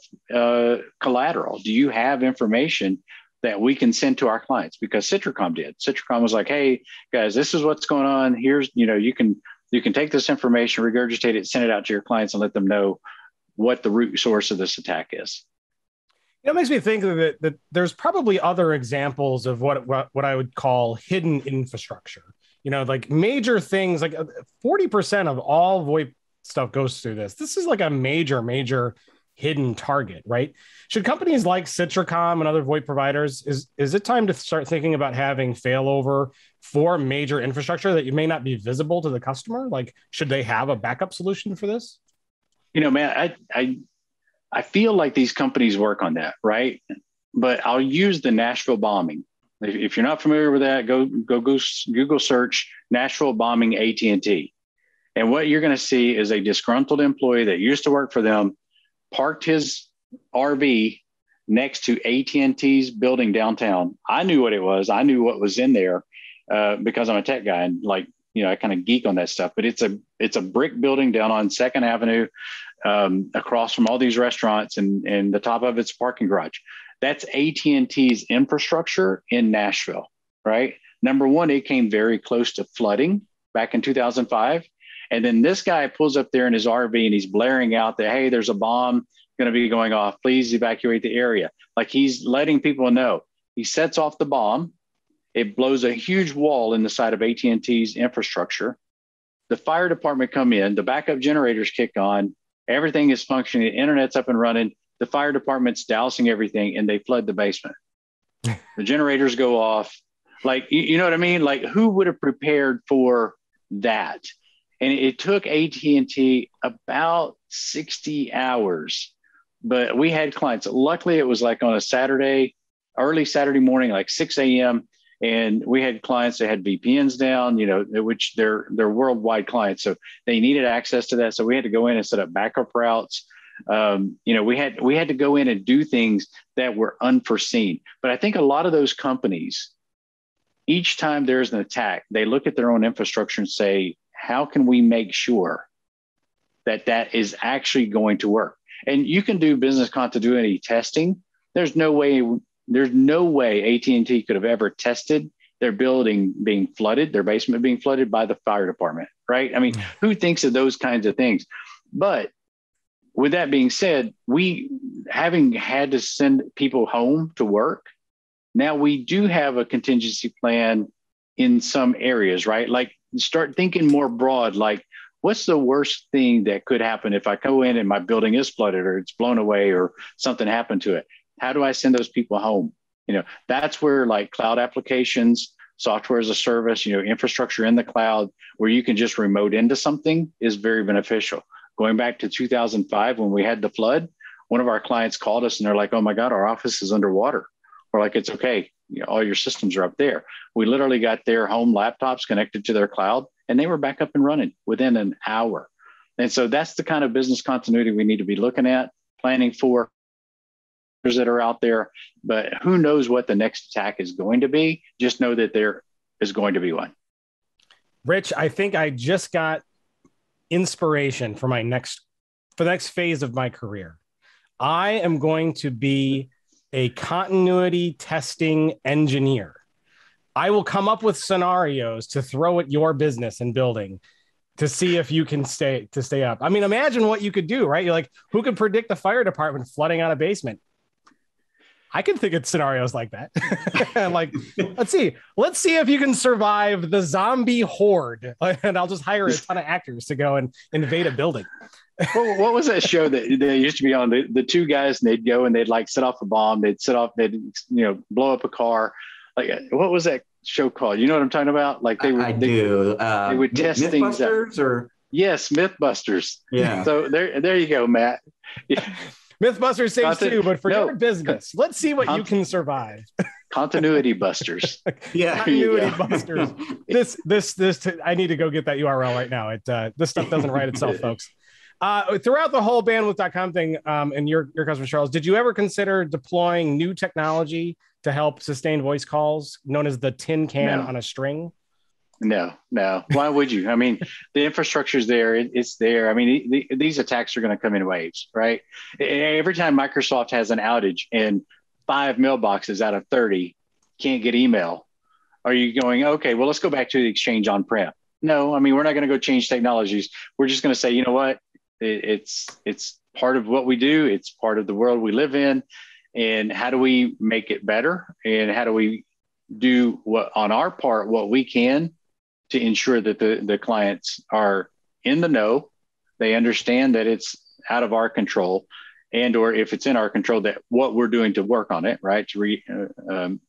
collateral? Do you have information that we can send to our clients? Because Citricom did. Citricom was like, hey, guys, this is what's going on. Here's, you can take this information, regurgitate it, send it out to your clients and let them know what the root source of this attack is. It makes me think that there's probably other examples of what I would call hidden infrastructure. Like major things, like 40% of all VoIP stuff goes through this. This is like a major hidden target, right? Should companies like Citricom and other VoIP providers, is it time to start thinking about having failover for major infrastructure that you may not be visible to the customer? Like, should they have a backup solution for this? Man, I feel like these companies work on that, right? But I'll use the Nashville bombing. If you're not familiar with that, go Google search Nashville bombing AT&T. And what you're going to see is a disgruntled employee that used to work for them parked his RV next to AT&T's building downtown. I knew what it was. I knew what was in there because I'm a tech guy and I kind of geek on that stuff. But it's a brick building down on 2nd Avenue across from all these restaurants, and the top of it's a parking garage. That's AT&T's infrastructure in Nashville, right? Number one, it came very close to flooding back in 2005. And then this guy pulls up there in his RV and he's blaring out that, hey, there's a bomb going to be going off. Please evacuate the area. Like, he's letting people know. He sets off the bomb. It blows a huge wall in the side of AT&T's infrastructure. the fire department come in, the backup generators kick on, everything is functioning, the internet's up and running, the fire department's dousing everything, and they flood the basement. The generators go off. Like, you know what I mean? Like, who would have prepared for that? And it took AT&T about 60 hours, but we had clients. Luckily, it was like on a Saturday, early Saturday morning, like 6 a.m. And we had clients that had VPNs down, you know, which they're worldwide clients. So they needed access to that. So we had to go in and set up backup routes. You know, we had to go in and do things that were unforeseen. But I think a lot of those companies, each time there's an attack, they look at their own infrastructure and say, how can we make sure that that is actually going to work? And you can do business continuity testing. There's no way AT&T could have ever tested their building being flooded, their basement being flooded by the fire department, right? I mean, who thinks of those kinds of things? But with that being said, we, having had to send people home to work, now we do have a contingency plan in some areas, right? Like, start thinking more broad, like, what's the worst thing that could happen if I go in and my building is flooded or it's blown away or something happened to it? How do I send those people home? You know, that's where like cloud applications, software as a service, you know, infrastructure in the cloud where you can just remote into something is very beneficial. Going back to 2005, when we had the flood, one of our clients called us and they're like, oh my God, our office is underwater. We're like, it's okay. You know, all your systems are up there. We literally got their home laptops connected to their cloud and they were back up and running within an hour. And so that's the kind of business continuity we need to be looking at, planning for that are out there, but who knows what the next attack is going to be. Just know that there is going to be one. Rich, I think I just got inspiration for the next phase of my career. I am going to be a continuity testing engineer. I will come up with scenarios to throw at your business and building to see if you can stay up. I mean, imagine what you could do, right? You're like, who could predict the fire department flooding out a basement? I can think of scenarios like that. Like, let's see if you can survive the zombie horde. And I'll just hire a ton of actors to go and invade a building. What was that show that they used to be on? The two guys, and they'd go and they'd like set off a bomb. They'd blow up a car. Like, what was that show called? You know what I'm talking about? Like they would test things Mythbusters or yes, Mythbusters. Yeah. So there you go, Matt. Mythbusters saves too, but for your business, let's see what you can survive. Continuity busters. Yeah. Continuity busters. This I need to go get that URL right now. This stuff doesn't write itself, folks. Throughout the whole bandwidth.com thing and your customer, Charles, did you ever consider deploying new technology to help sustain voice calls known as the tin can on a string? No. Why would you? I mean, the infrastructure is there. It's there. I mean, these attacks are going to come in waves, right? Every time Microsoft has an outage and 5 mailboxes out of 30 can't get email, are you going, okay, well, let's go back to the Exchange on-prem? No, I mean, we're not going to go change technologies. We're just going to say, you know what? It's part of what we do. It's part of the world we live in. And how do we make it better? And how do we do what on our part, what we can to ensure that the clients are in the know, they understand that it's out of our control, and or if it's in our control, that what we're doing to work on it, right, to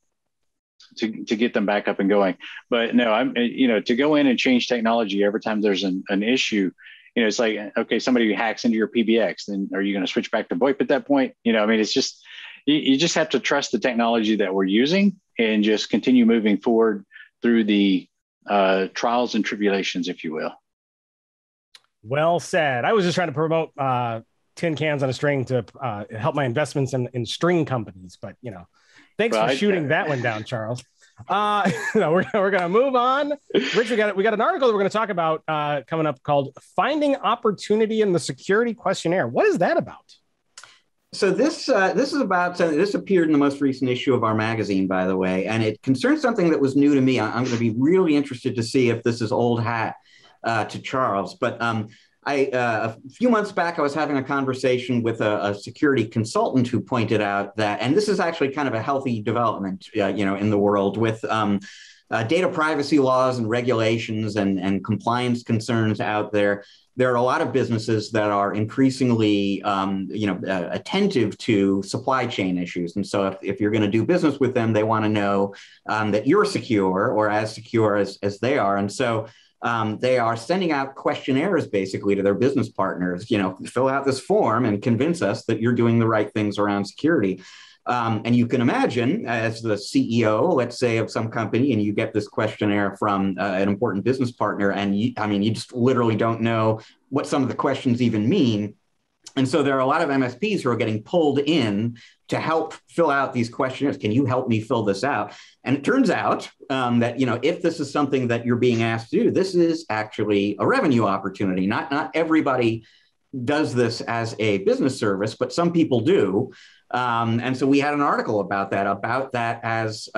get them back up and going. But no, to go in and change technology every time there's an issue, it's like, okay, somebody hacks into your PBX, then are you going to switch back to VoIP at that point? I mean, it's just you just have to trust the technology that we're using and just continue moving forward through the trials and tribulations, if you will. Well said. I was just trying to promote tin cans on a string to help my investments in string companies, but thanks for shooting that one down, Charles. We're gonna move on. Rich, we got an article that we're gonna talk about coming up called "Finding Opportunity in the Security Questionnaire." What is that about? So this is about something. This appeared in the most recent issue of our magazine, by the way, and it concerns something that was new to me. I'm going to be really interested to see if this is old hat to Charles. But a few months back, I was having a conversation with a security consultant who pointed out that, and this is actually kind of a healthy development, in the world with data privacy laws and regulations and compliance concerns out there, there are a lot of businesses that are increasingly, attentive to supply chain issues. And so if you're going to do business with them, they want to know that you're secure or as secure as they are. And so they are sending out questionnaires basically to their business partners, fill out this form and convince us that you're doing the right things around security. And you can imagine, as the CEO, let's say, of some company, and you get this questionnaire from an important business partner, and you just literally don't know what some of the questions even mean. And so there are a lot of MSPs who are getting pulled in to help fill out these questionnaires. Can you help me fill this out? And it turns out that, if this is something that you're being asked to do, this is actually a revenue opportunity. Not everybody does this as a business service, but some people do. And so we had an article about that as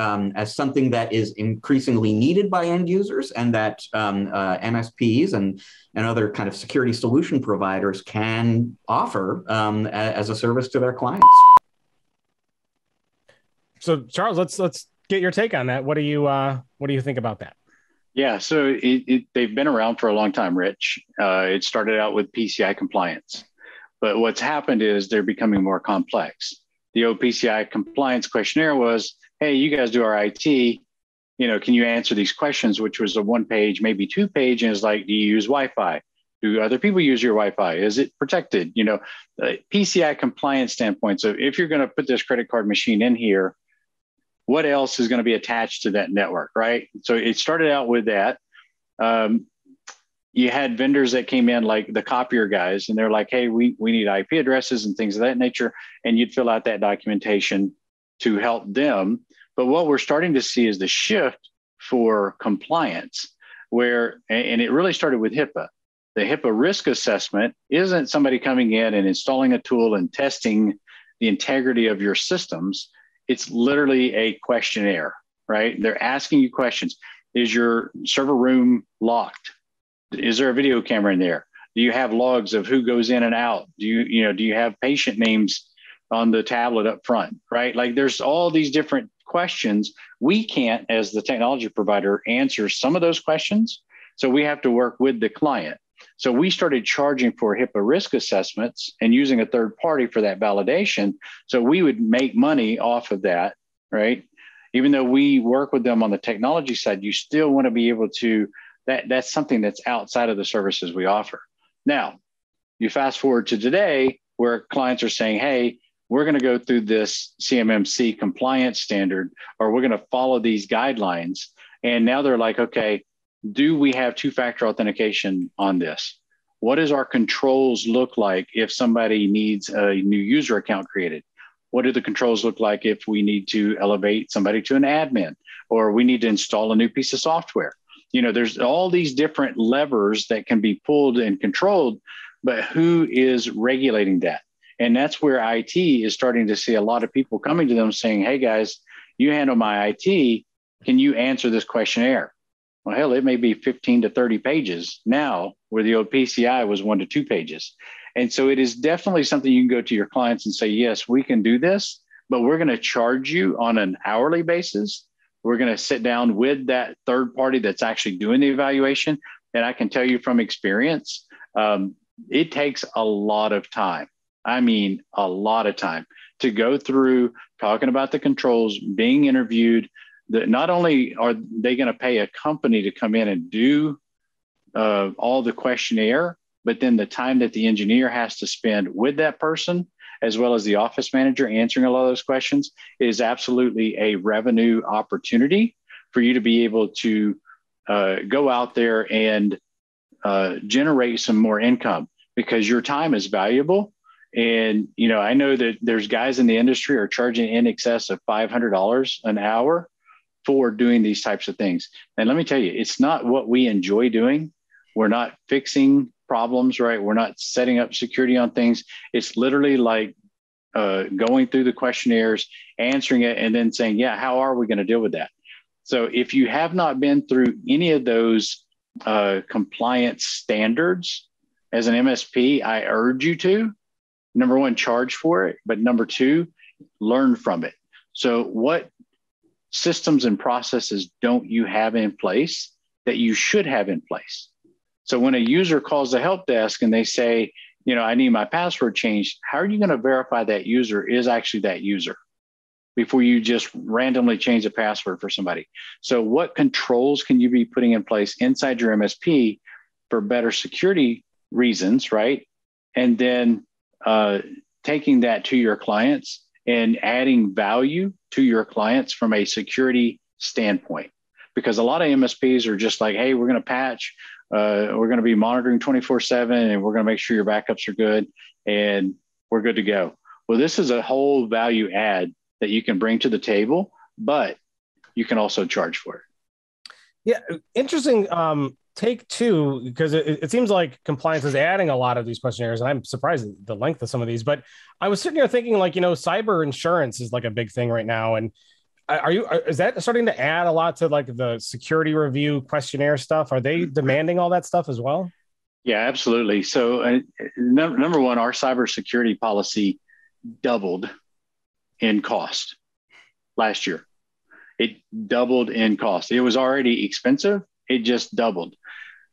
something that is increasingly needed by end users, and that MSPs and other kind of security solution providers can offer as a service to their clients. So Charles, let's get your take on that. What do you think about that? Yeah, so they've been around for a long time, Rich. It started out with PCI compliance, but what's happened is they're becoming more complex. The old PCI compliance questionnaire was, hey, you guys do our IT, can you answer these questions, which was a 1-page, maybe 2-page, and it's like, do you use Wi-Fi? Do other people use your Wi-Fi? Is it protected? PCI compliance standpoint. So if you're going to put this credit card machine in here, what else is going to be attached to that network, right? So it started out with that. You had vendors that came in, like the copier guys, and they're like, hey, we need IP addresses and things of that nature. And you'd fill out that documentation to help them. But what we're starting to see is the shift for compliance, and it really started with HIPAA. The HIPAA risk assessment isn't somebody coming in and installing a tool and testing the integrity of your systems. It's literally a questionnaire, right? They're asking you questions. Is your server room locked? Is there a video camera in there? Do you have logs of who goes in and out? Do you have patient names on the tablet up front, right? Like, there's all these different questions. We can't, as the technology provider, answer some of those questions. So we have to work with the client. So we started charging for HIPAA risk assessments and using a third party for that validation. So we would make money off of that, right? Even though we work with them on the technology side, you still want to be able to, that's something that's outside of the services we offer. Now, you fast forward to today, where clients are saying, hey, we're going to go through this CMMC compliance standard, or we're going to follow these guidelines. And now they're like, okay, do we have two-factor authentication on this? What does our controls look like if somebody needs a new user account created? What do the controls look like if we need to elevate somebody to an admin, or we need to install a new piece of software? There's all these different levers that can be pulled and controlled, but who is regulating that? And that's where IT is starting to see a lot of people coming to them saying, hey guys, you handle my IT, can you answer this questionnaire? Well, hell, it may be 15 to 30 pages now, where the old PCI was 1 to 2 pages. And so it is definitely something you can go to your clients and say, yes, we can do this, but we're going to charge you on an hourly basis. We're going to sit down with that third party that's actually doing the evaluation. And I can tell you from experience, it takes a lot of time. I mean, a lot of time to go through talking about the controls, being interviewed. Not only are they going to pay a company to come in and do all the questionnaire, but then the time that the engineer has to spend with that person, as well as the office manager answering a lot of those questions, is absolutely a revenue opportunity for you to be able to go out there and generate some more income, because your time is valuable. And, I know that there's guys in the industry are charging in excess of $500 an hour for doing these types of things. And let me tell you, it's not what we enjoy doing. We're not fixing problems, right? We're not setting up security on things. It's literally like going through the questionnaires, answering it, and then saying, yeah, how are we going to deal with that? So if you have not been through any of those compliance standards as an MSP, I urge you to, number one, charge for it, but number two, learn from it. So systems and processes don't you have in place that you should have in place? So when a user calls the help desk and they say, I need my password changed, how are you going to verify that user is actually that user before you just randomly change a password for somebody? So what controls can you be putting in place inside your MSP for better security reasons, right? And then taking that to your clients and adding value to your clients from a security standpoint. Because a lot of MSPs are just like, hey, we're going to patch, we're going to be monitoring 24/7, and we're going to make sure your backups are good, and we're good to go. Well, this is a whole value add that you can bring to the table, but you can also charge for it. Yeah, interesting take two, because it seems like compliance is adding a lot of these questionnaires, and I'm surprised at the length of some of these. But I was sitting here thinking, like, cyber insurance is like a big thing right now, and is that starting to add a lot to like the security review questionnaire stuff? Are they demanding all that stuff as well? Yeah, absolutely. So number one, our cybersecurity policy doubled in cost last year. It doubled in cost. It was already expensive. It just doubled.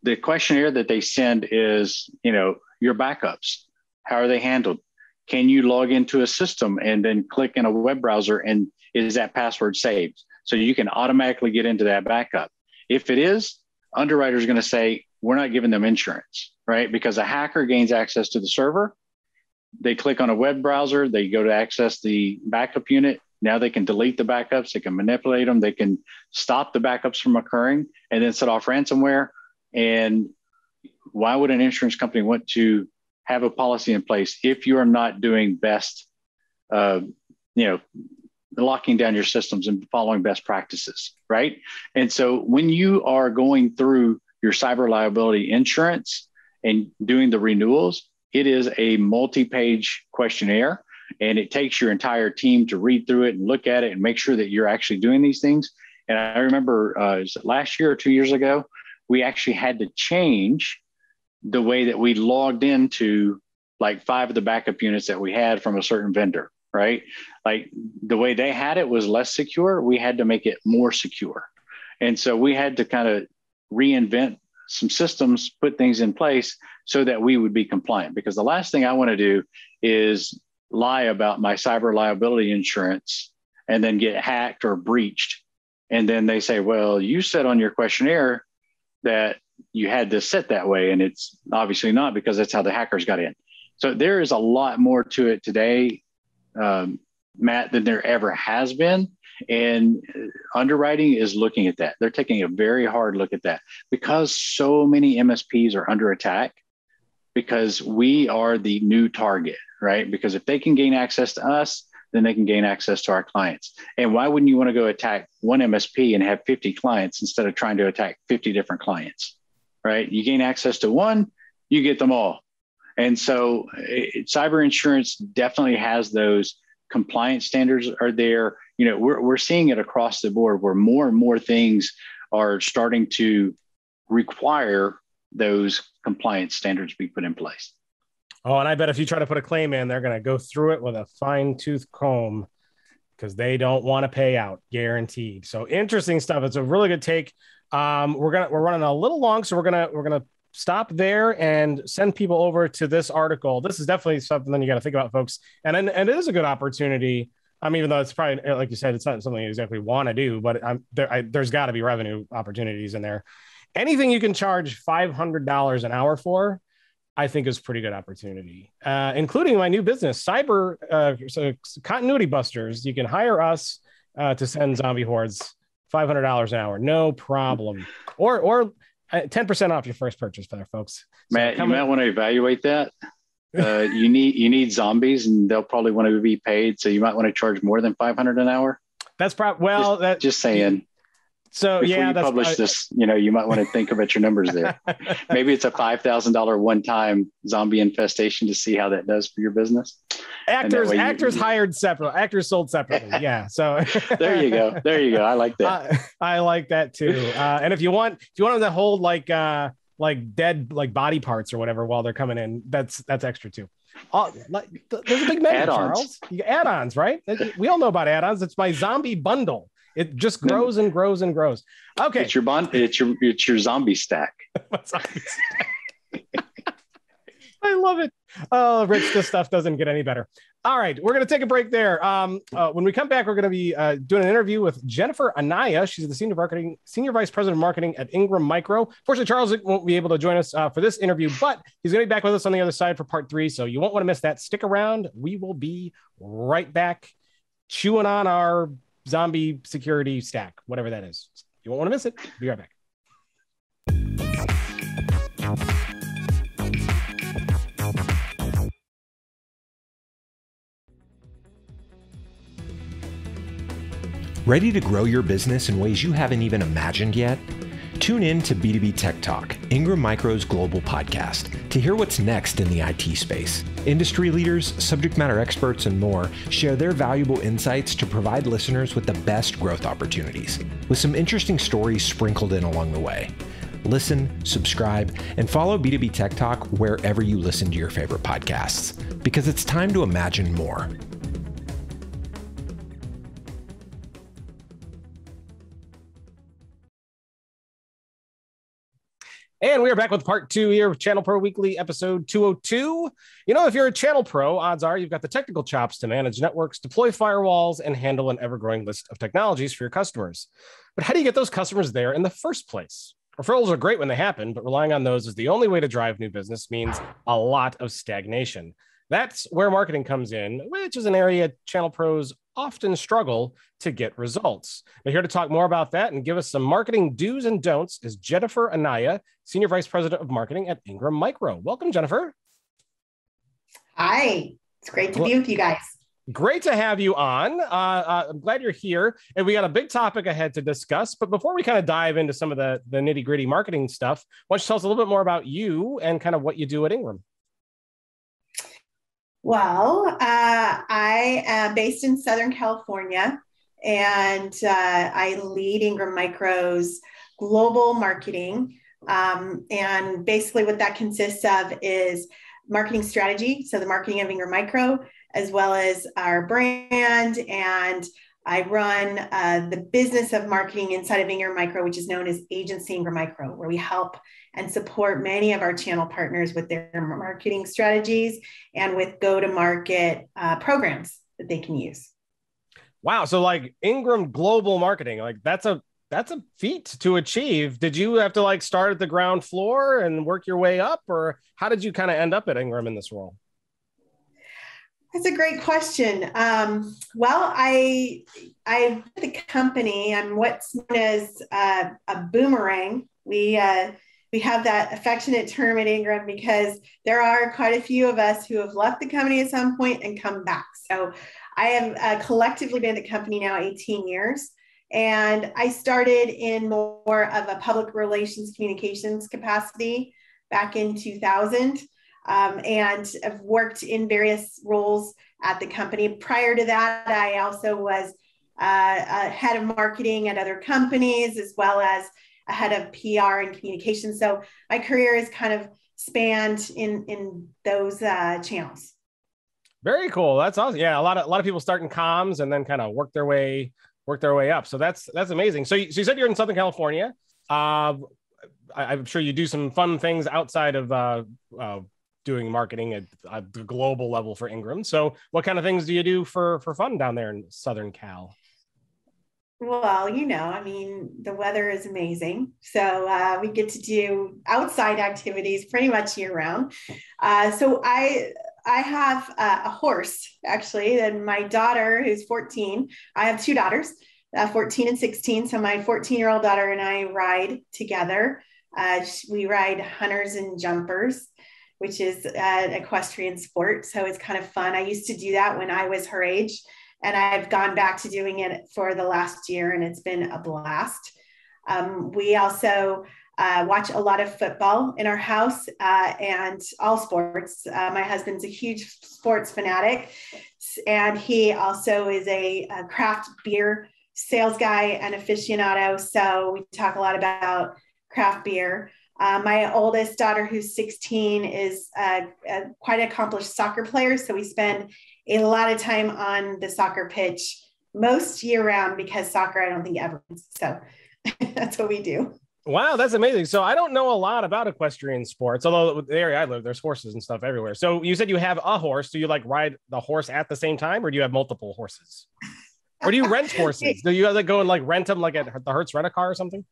The questionnaire that they send is, your backups. How are they handled? Can you log into a system and then click in a web browser, and is that password saved? So you can automatically get into that backup. If it is, underwriters are going to say, we're not giving them insurance, right? Because a hacker gains access to the server. They click on a web browser. They go to access the backup unit. Now they can delete the backups. They can manipulate them. They can stop the backups from occurring and then set off ransomware. And why would an insurance company want to have a policy in place if you are not doing best, locking down your systems and following best practices, right? And so when you are going through your cyber liability insurance and doing the renewals, it is a multi-page questionnaire, and it takes your entire team to read through it and look at it and make sure that you're actually doing these things. And I remember last year or 2 years ago, we actually had to change the way that we logged into like 5 of the backup units that we had from a certain vendor, right? Like the way they had it was less secure. We had to make it more secure. And so we had to kind of reinvent some systems, put things in place so that we would be compliant. Because the last thing I want to do is lie about my cyber liability insurance and then get hacked or breached. And then they say, well, you said on your questionnaire that you had this set that way. And it's obviously not, because that's how the hackers got in. So there is a lot more to it today, Matt, than there ever has been. And underwriting is looking at that. They're taking a very hard look at that, because so many MSPs are under attack, because we are the new target, right? Because if they can gain access to us, then they can gain access to our clients. And why wouldn't you want to go attack one MSP and have 50 clients instead of trying to attack 50 different clients, right? You gain access to one, you get them all. And so cyber insurance definitely has those compliance standards are there. We're seeing it across the board where more and more things are starting to require those compliance standards be put in place. Oh, and I bet if you try to put a claim in, they're going to go through it with a fine-tooth comb, because they don't want to pay out, guaranteed. So interesting stuff. It's a really good take. We're running a little long, so we're gonna stop there and send people over to this article. This is definitely something that you got to think about, folks. And it is a good opportunity. Even though it's probably, like you said, it's not something you exactly want to do, but there's got to be revenue opportunities in there. Anything you can charge $500 an hour for, I think is pretty good opportunity, including my new business, so Continuity Busters. You can hire us to send zombie hordes, $500 an hour, no problem, or 10% off your first purchase there, folks. Matt, you might want to evaluate that. You need zombies, and they'll probably want to be paid, so you might want to charge more than $500 an hour. That's just saying. So before you publish this, you might want to think about your numbers there. Maybe it's a $5,000 one-time zombie infestation to see how that does for your business. Actors hired separately, actors sold separately. Yeah. So there you go. I like that. I like that too. And if you want them to hold like dead body parts or whatever while they're coming in, that's extra too. There's a big menu, Charles. You got add-ons, right? We all know about add-ons. It's my zombie bundle. It just grows and grows and grows. Okay. It's your zombie stack. Zombie stack. I love it. Oh, Rich, this stuff doesn't get any better. All right, we're going to take a break there. When we come back, we're going to be doing an interview with Jennifer Anaya. She's the Senior Vice President of Marketing at Ingram Micro. Fortunately, Charles won't be able to join us for this interview, but he's going to be back with us on the other side for part 3, so you won't want to miss that. Stick around. We will be right back chewing on our zombie security stack, whatever that is. You won't want to miss it. Be right back. Ready to grow your business in ways you haven't even imagined yet? Tune in to B2B Tech Talk, Ingram Micro's global podcast, to hear what's next in the IT space. Industry leaders, subject matter experts, and more share their valuable insights to provide listeners with the best growth opportunities, with some interesting stories sprinkled in along the way. Listen, subscribe, and follow B2B Tech Talk wherever you listen to your favorite podcasts, because it's time to imagine more. And we are back with part 2 here of Channel Pro Weekly, episode 202. You know, if you're a Channel Pro, odds are you've got the technical chops to manage networks, deploy firewalls, and handle an ever-growing list of technologies for your customers. But how do you get those customers there in the first place? Referrals are great when they happen, but relying on those is the only way to drive new business means a lot of stagnation. That's where marketing comes in, which is an area Channel Pros often struggle to get results. Now, here to talk more about that and give us some marketing do's and don'ts is Jennifer Anaya, Senior Vice President of Marketing at Ingram Micro. Welcome, Jennifer. Hi, it's great to be with you guys. Great to have you on. I'm glad you're here. And we got a big topic ahead to discuss. But before we kind of dive into some of the nitty gritty marketing stuff, why don't you tell us a little bit more about you and kind of what you do at Ingram? Well, I am based in Southern California, and I lead Ingram Micro's global marketing. And basically what that consists of is marketing strategy. So the marketing of Ingram Micro, as well as our brand. And I run the business of marketing inside of Ingram Micro, which is known as Agency Ingram Micro, where we help and support many of our channel partners with their marketing strategies and with go-to-market programs that they can use. Wow. So like Ingram Global Marketing, like that's a feat to achieve. Did you have to like start at the ground floor and work your way up, or how did you kind of end up at Ingram in this role? That's a great question. Well, I the company, I'm what's known as a boomerang. We have that affectionate term at Ingram because there are quite a few of us who have left the company at some point and come back. So I have collectively been at the company now 18 years. And I started in more of a public relations communications capacity back in 2000. And I've worked in various roles at the company. Prior to that, I also was a head of marketing at other companies, as well as a head of PR and communications. So my career is kind of spanned in those channels. Very cool. That's awesome. Yeah, a lot of people start in comms and then kind of work their way up. So that's amazing. So you said you're in Southern California. I'm sure you do some fun things outside of doing marketing at the global level for Ingram. So what kind of things do you do for fun down there in Southern Cal? Well, the weather is amazing. So we get to do outside activities pretty much year round. So I have a horse, actually, and my daughter, who's 14, I have two daughters, 14 and 16. So my 14-year-old daughter and I ride together. We ride hunters and jumpers, which is an equestrian sport. So it's kind of fun. I used to do that when I was her age, and I've gone back to doing it for the last year, and it's been a blast. We also watch a lot of football in our house and all sports. My husband's a huge sports fanatic, and he also is a craft beer sales guy and aficionado. So we talk a lot about craft beer. My oldest daughter, who's 16, is quite an accomplished soccer player. So we spend a lot of time on the soccer pitch most year round, because soccer, I don't think ever. So that's what we do. Wow, that's amazing. So I don't know a lot about equestrian sports, although the area I live, there's horses and stuff everywhere. So you said you have a horse. Do you like ride the horse at the same time, or do you have multiple horses? Or do you rent horses? Do you like go and like rent them like at the Hertz Rent-A-Car or something?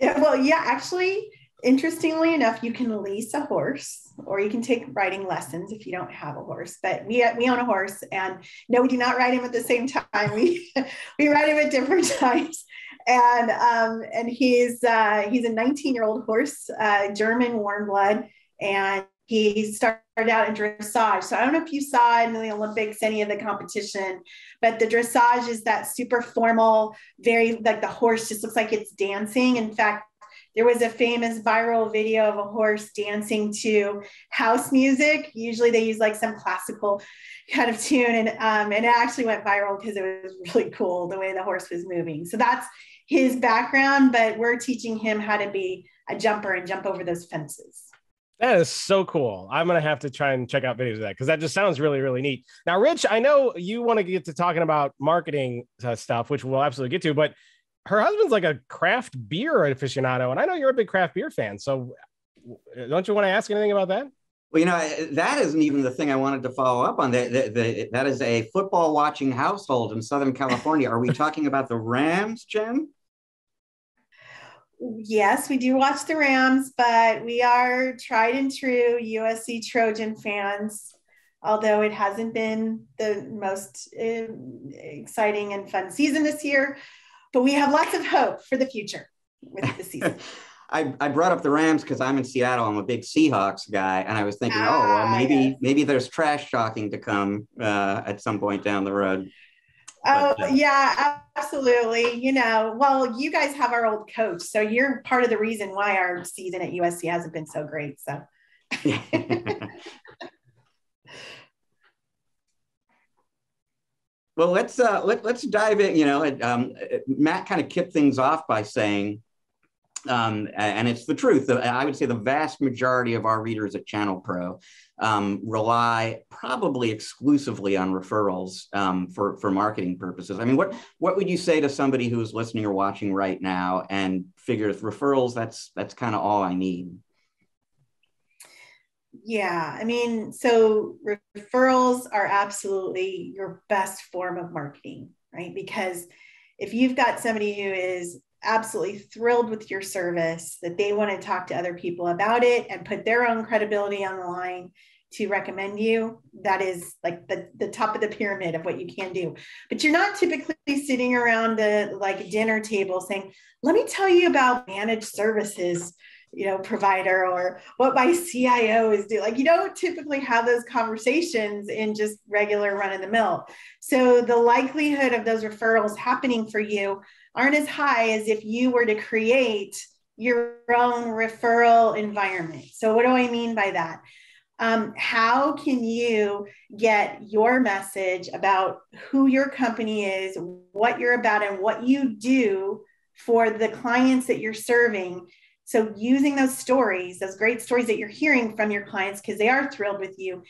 Yeah, well, yeah, actually, interestingly enough, you can lease a horse or you can take riding lessons if you don't have a horse. But we own a horse, and no, we do not ride him at the same time. We ride him at different times. And he's a 19-year-old horse, German warm blood, and he started out in dressage. So I don't know if you saw in the Olympics any of the competition, but the dressage is that super formal, very like the horse just looks like it's dancing. In fact, there was a famous viral video of a horse dancing to house music. Usually they use like some classical kind of tune, and it actually went viral because it was really cool the way the horse was moving. So that's his background, but we're teaching him how to be a jumper and jump over those fences. That is so cool. I'm going to have to try and check out videos of that because that just sounds really, really neat. Now, Rich, I know you want to get to talking about marketing stuff, which we'll absolutely get to, but her husband's like a craft beer aficionado, and I know you're a big craft beer fan. So don't you want to ask anything about that? Well, you know, that isn't even the thing I wanted to follow up on. That is a football watching household in Southern California. Are we talking about the Rams, Jen? Yes, we do watch the Rams, but we are tried and true USC Trojan fans, although it hasn't been the most exciting and fun season this year. But we have lots of hope for the future with the season. I brought up the Rams because I'm in Seattle. I'm a big Seahawks guy. And I was thinking, maybe there's trash talking to come at some point down the road. Yeah, absolutely. You know, well, you guys have our old coach, so you're part of the reason why our season at USC hasn't been so great. So, well, let's dive in. You know, Matt kind of kicked things off by saying, and it's the truth. I would say the vast majority of our readers at ChannelPro rely probably exclusively on referrals for marketing purposes. I mean, what would you say to somebody who's listening or watching right now and figures referrals, that's kind of all I need? Yeah, I mean, so referrals are absolutely your best form of marketing, right? Because if you've got somebody who is absolutely thrilled with your service, that they want to talk to other people about it and put their own credibility on the line to recommend you, that is like the top of the pyramid of what you can do. But you're not typically sitting around the like dinner table saying, let me tell you about managed services, you know, provider, or what my CIO is doing. Like, you don't typically have those conversations in just regular run of the mill. So the likelihood of those referrals happening for you aren't as high as if you were to create your own referral environment. So what do I mean by that? How can you get your message about who your company is, what you're about, and what you do for the clients that you're serving? So using those stories, those great stories that you're hearing from your clients, because they are thrilled with you,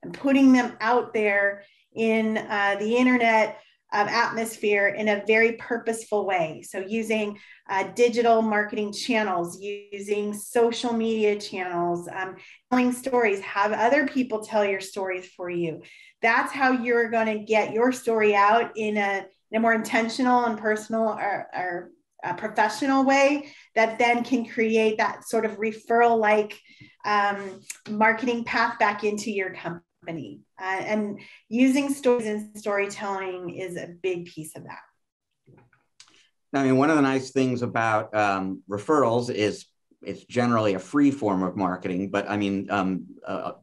and putting them out there in the internet atmosphere in a very purposeful way. So using digital marketing channels, using social media channels, telling stories, have other people tell your stories for you. That's how you're going to get your story out in a more intentional and personal or a professional way that then can create that sort of referral-like marketing path back into your company. And using stories and storytelling is a big piece of that. I mean, one of the nice things about referrals is it's generally a free form of marketing, but I mean,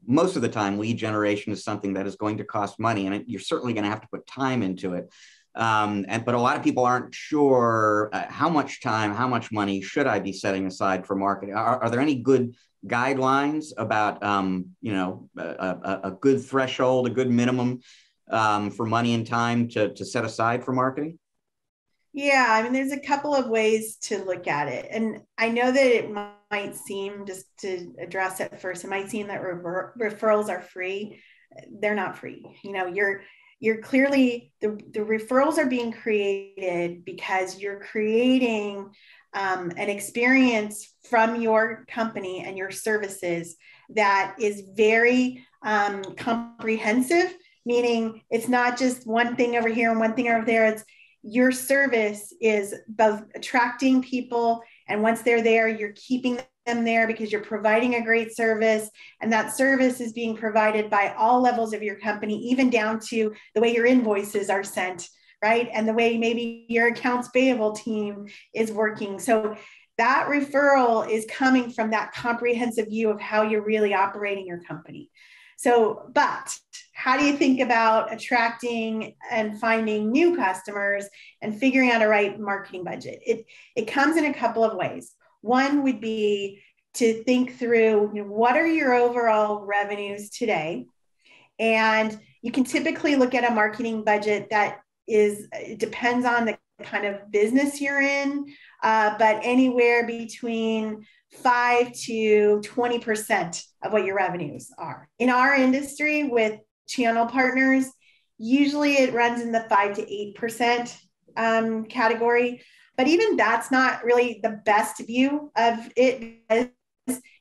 most of the time lead generation is something that is going to cost money, and you're certainly going to have to put time into it. But a lot of people aren't sure how much time, how much money should I be setting aside for marketing? Are there any good guidelines about, a good threshold, a good minimum for money and time to set aside for marketing? Yeah, I mean, there's a couple of ways to look at it. And I know that it might seem, just to address it first, it might seem that referrals are free. They're not free. You know, you're clearly, the referrals are being created because you're creating an experience from your company and your services that is very comprehensive, meaning it's not just one thing over here and one thing over there. It's your service is both attracting people, and once they're there, you're keeping them there because you're providing a great service, and that service is being provided by all levels of your company, even down to the way your invoices are sent, right? And the way maybe your accounts payable team is working. So that referral is coming from that comprehensive view of how you're really operating your company. So, but how do you think about attracting and finding new customers and figuring out a right marketing budget? It comes in a couple of ways. One would be to think through, what are your overall revenues today? And you can typically look at a marketing budget that it depends on the kind of business you're in, but anywhere between 5 to 20% of what your revenues are. In our industry with channel partners, usually it runs in the 5 to 8% category, but even that's not really the best view of it.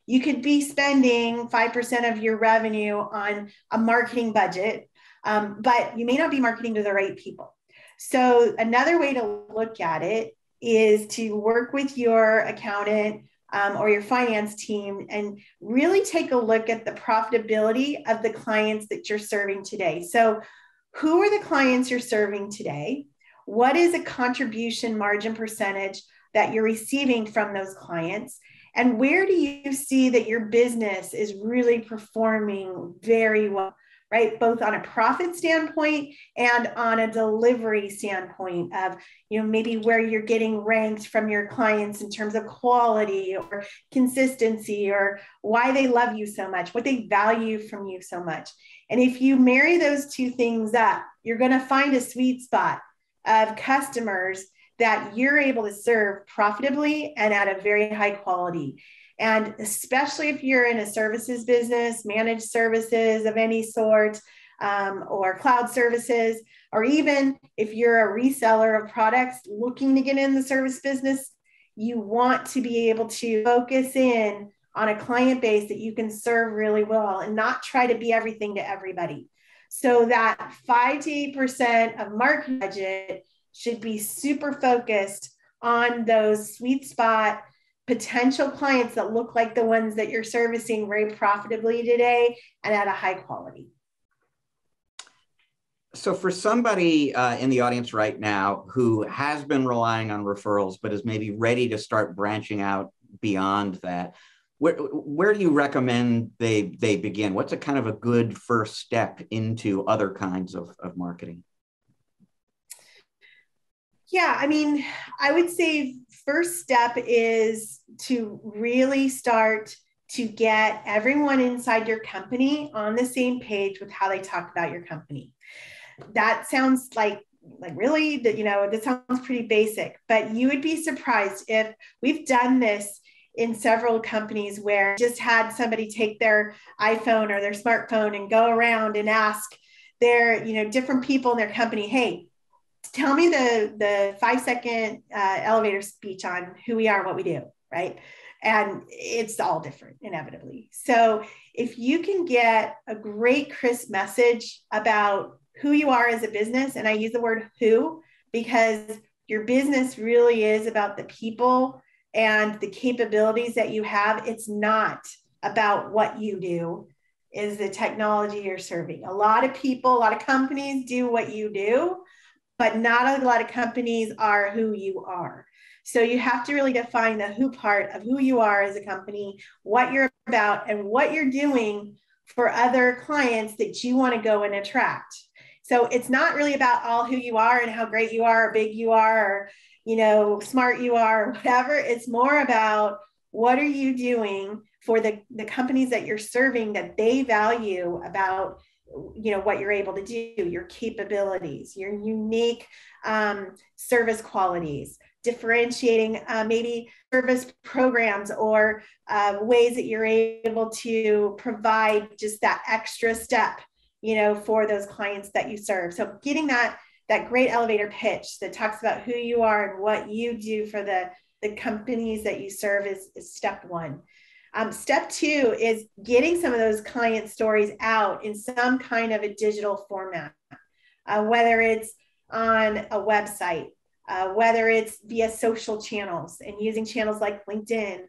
You could be spending 5% of your revenue on a marketing budget, but you may not be marketing to the right people. So another way to look at it is to work with your accountant or your finance team and really take a look at the profitability of the clients that you're serving today. So who are the clients you're serving today? What is a contribution margin percentage that you're receiving from those clients? And where do you see that your business is really performing very well, right? Both on a profit standpoint and on a delivery standpoint of, maybe where you're getting ranked from your clients in terms of quality or consistency, or why they love you so much, what they value from you so much. And if you marry those two things up, you're going to find a sweet spot of customers that you're able to serve profitably and at a very high quality. And especially if you're in a services business, managed services of any sort, or cloud services, or even if you're a reseller of products looking to get in the service business, you want to be able to focus in on a client base that you can serve really well and not try to be everything to everybody. So that 5 to 8% of marketing budget should be super focused on those sweet spot potential clients that look like the ones that you're servicing very profitably today and at a high quality. So for somebody in the audience right now who has been relying on referrals, but is maybe ready to start branching out beyond that, where do you recommend they begin? What's a kind of a good first step into other kinds of marketing? Yeah, I would say first step is to really start to get everyone inside your company on the same page with how they talk about your company. That sounds like really, that sounds pretty basic, but you would be surprised if we've done this in several companies where just had somebody take their iPhone or their smartphone and go around and ask their, different people in their company, hey, tell me the 5-second elevator speech on who we are, what we do, right? And it's all different, inevitably. So if you can get a great, crisp message about who you are as a business, and I use the word who, because your business really is about the people and the capabilities that you have. It's not about what you do, is the technology you're serving. A lot of people, a lot of companies do what you do, but not a lot of companies are who you are. So you have to really define the who part of who you are as a company, what you're about, and what you're doing for other clients that you want to go and attract. So it's not really about all who you are and how great you are, or big you are, or smart you are, or whatever. It's more about what are you doing for the companies that you're serving that they value about what you're able to do, your capabilities, your unique service qualities, differentiating maybe service programs or ways that you're able to provide just that extra step for those clients that you serve. So getting that great elevator pitch that talks about who you are and what you do for the companies that you serve is step one. Step two is getting some of those client stories out in some kind of a digital format, whether it's on a website, whether it's via social channels and using channels like LinkedIn.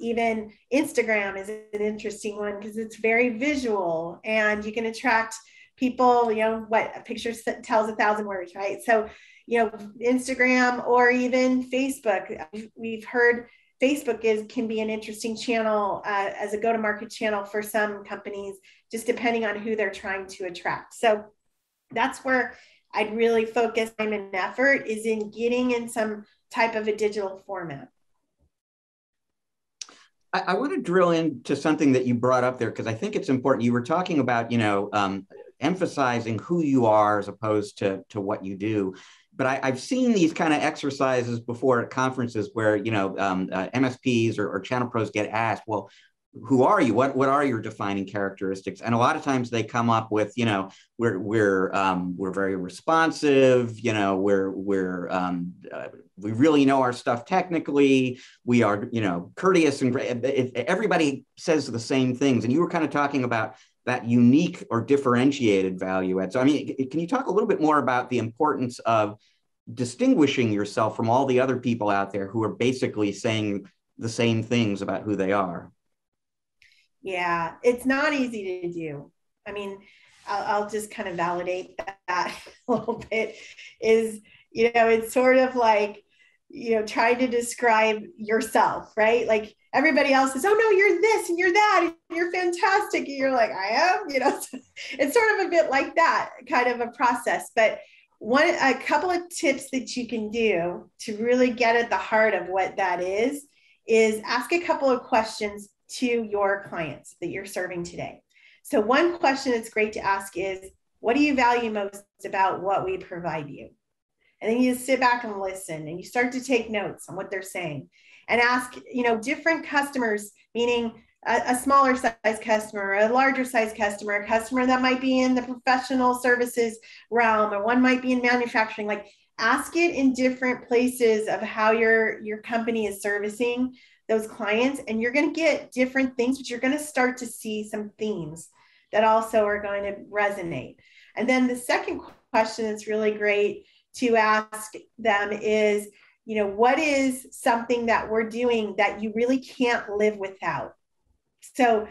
Even Instagram is an interesting one because it's very visual and you can attract people, what a picture tells 1,000 words, right? So, Instagram or even Facebook, we've heard Facebook can be an interesting channel as a go-to-market channel for some companies, just depending on who they're trying to attract. So that's where I'd really focus time and effort is in getting in some type of a digital format. I want to drill into something that you brought up there, because I think it's important. You were talking about, emphasizing who you are as opposed to what you do. But I've seen these kind of exercises before at conferences where, MSPs or channel pros get asked, well, who are you? What are your defining characteristics? And a lot of times they come up with, we're very responsive, we really know our stuff technically. We are, courteous and everybody says the same things. And you were kind of talking about that unique or differentiated value add. So, can you talk a little bit more about the importance of distinguishing yourself from all the other people out there who are basically saying the same things about who they are? Yeah, it's not easy to do. I'll just kind of validate that a little bit is, it's sort of like, trying to describe yourself, right? Like everybody else says, oh no, you're this and you're that, and you're fantastic. And you're like, I am, it's sort of a bit like that kind of a process. But a couple of tips that you can do to really get at the heart of what that is ask a couple of questions to your clients that you're serving today. So one question that's great to ask is, what do you value most about what we provide you? And then you just sit back and listen and you start to take notes on what they're saying and ask, different customers, meaning a smaller size customer, a larger size customer, a customer that might be in the professional services realm, or one might be in manufacturing. Like ask it in different places of how your company is servicing those clients, and you're going to get different things, but you're going to start to see some themes that also are going to resonate. And then the second question that's really great to ask them is, what is something that we're doing that you really can't live without? So,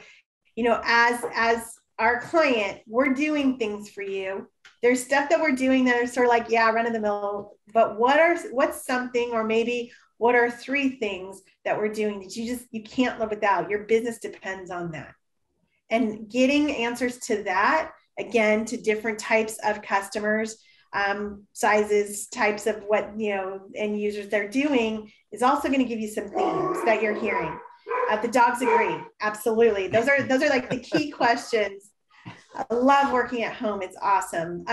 as our client, we're doing things for you. There's stuff that we're doing that are sort of like, yeah, run of the mill, but what's something, or maybe what are 3 things that we're doing that you can't live without? Your business depends on that. And getting answers to that, again, to different types of customers, sizes, types of what, end users they're doing is also going to give you some themes that you're hearing. The dogs agree. Absolutely. Those are like the key questions. I love working at home. It's awesome.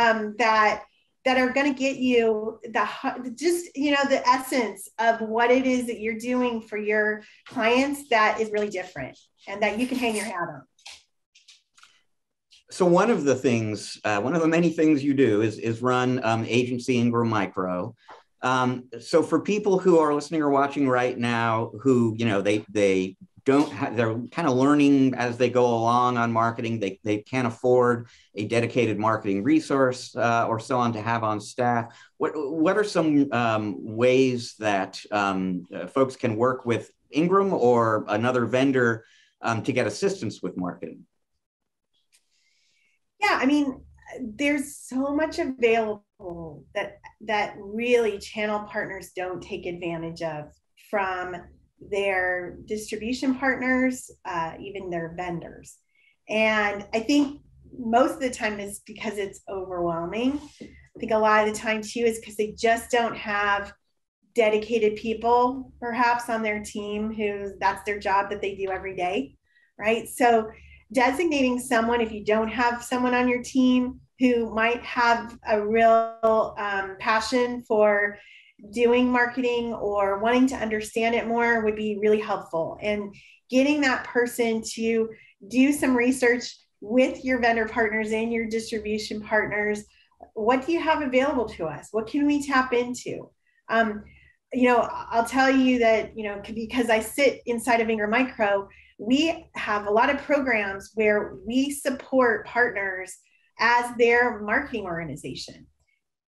That are going to get you the essence of what it is that you're doing for your clients that is really different and that you can hang your hat on. So one of the many things you do is run agency Ingram Micro. So for people who are listening or watching right now, who they they're kind of learning as they go along on marketing. They can't afford a dedicated marketing resource or so on to have on staff. What are some ways that folks can work with Ingram or another vendor to get assistance with marketing? Yeah, there's so much available that really channel partners don't take advantage of from their distribution partners, even their vendors. And I think most of the time is because it's overwhelming. I think a lot of the time too is because they just don't have dedicated people perhaps on their team who that's their job that they do every day, right? So designating someone, if you don't have someone on your team who might have a real passion for doing marketing or wanting to understand it more, would be really helpful. And getting that person to do some research with your vendor partners and your distribution partners. What do you have available to us? What can we tap into? I'll tell you that, because I sit inside of Ingram Micro, we have a lot of programs where we support partners as their marketing organization,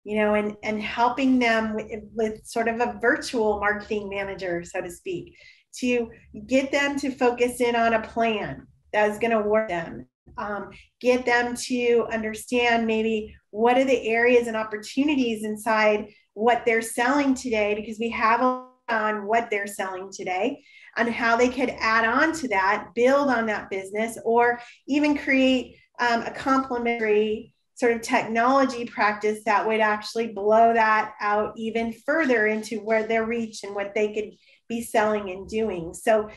and helping them with sort of a virtual marketing manager, so to speak, to get them to focus in on a plan that's going to work them. Get them to understand maybe what are the areas and opportunities inside what they're selling today, because we have on what they're selling today and how they could add on to that, build on that business, or even create a complementary sort of technology practice that would actually blow that out even further into where their reach and what they could be selling and doing. So,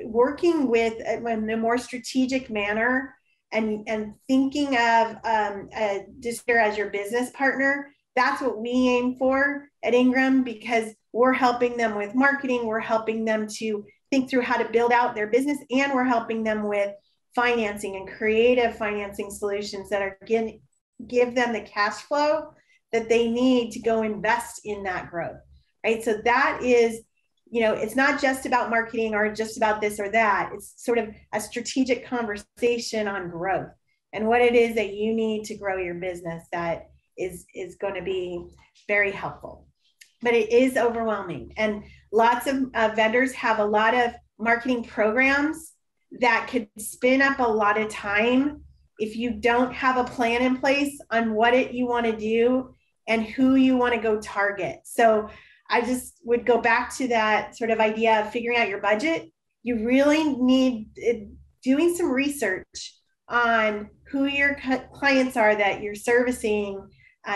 working with in a more strategic manner and thinking of a distributor as your business partner, that's what we aim for at Ingram, because we're helping them with marketing, we're helping them to think through how to build out their business, and we're helping them with financing and creative financing solutions that are give them the cash flow that they need to go invest in that growth, right? So that is, it's not just about marketing or just about this or that. It's sort of a strategic conversation on growth and what it is that you need to grow your business that is going to be very helpful. But it is overwhelming. And lots of vendors have a lot of marketing programs that could spin up a lot of time if you don't have a plan in place on what you want to do and who you want to go target. So I just would go back to that sort of idea of figuring out your budget. You really need doing some research on who your clients are that you're servicing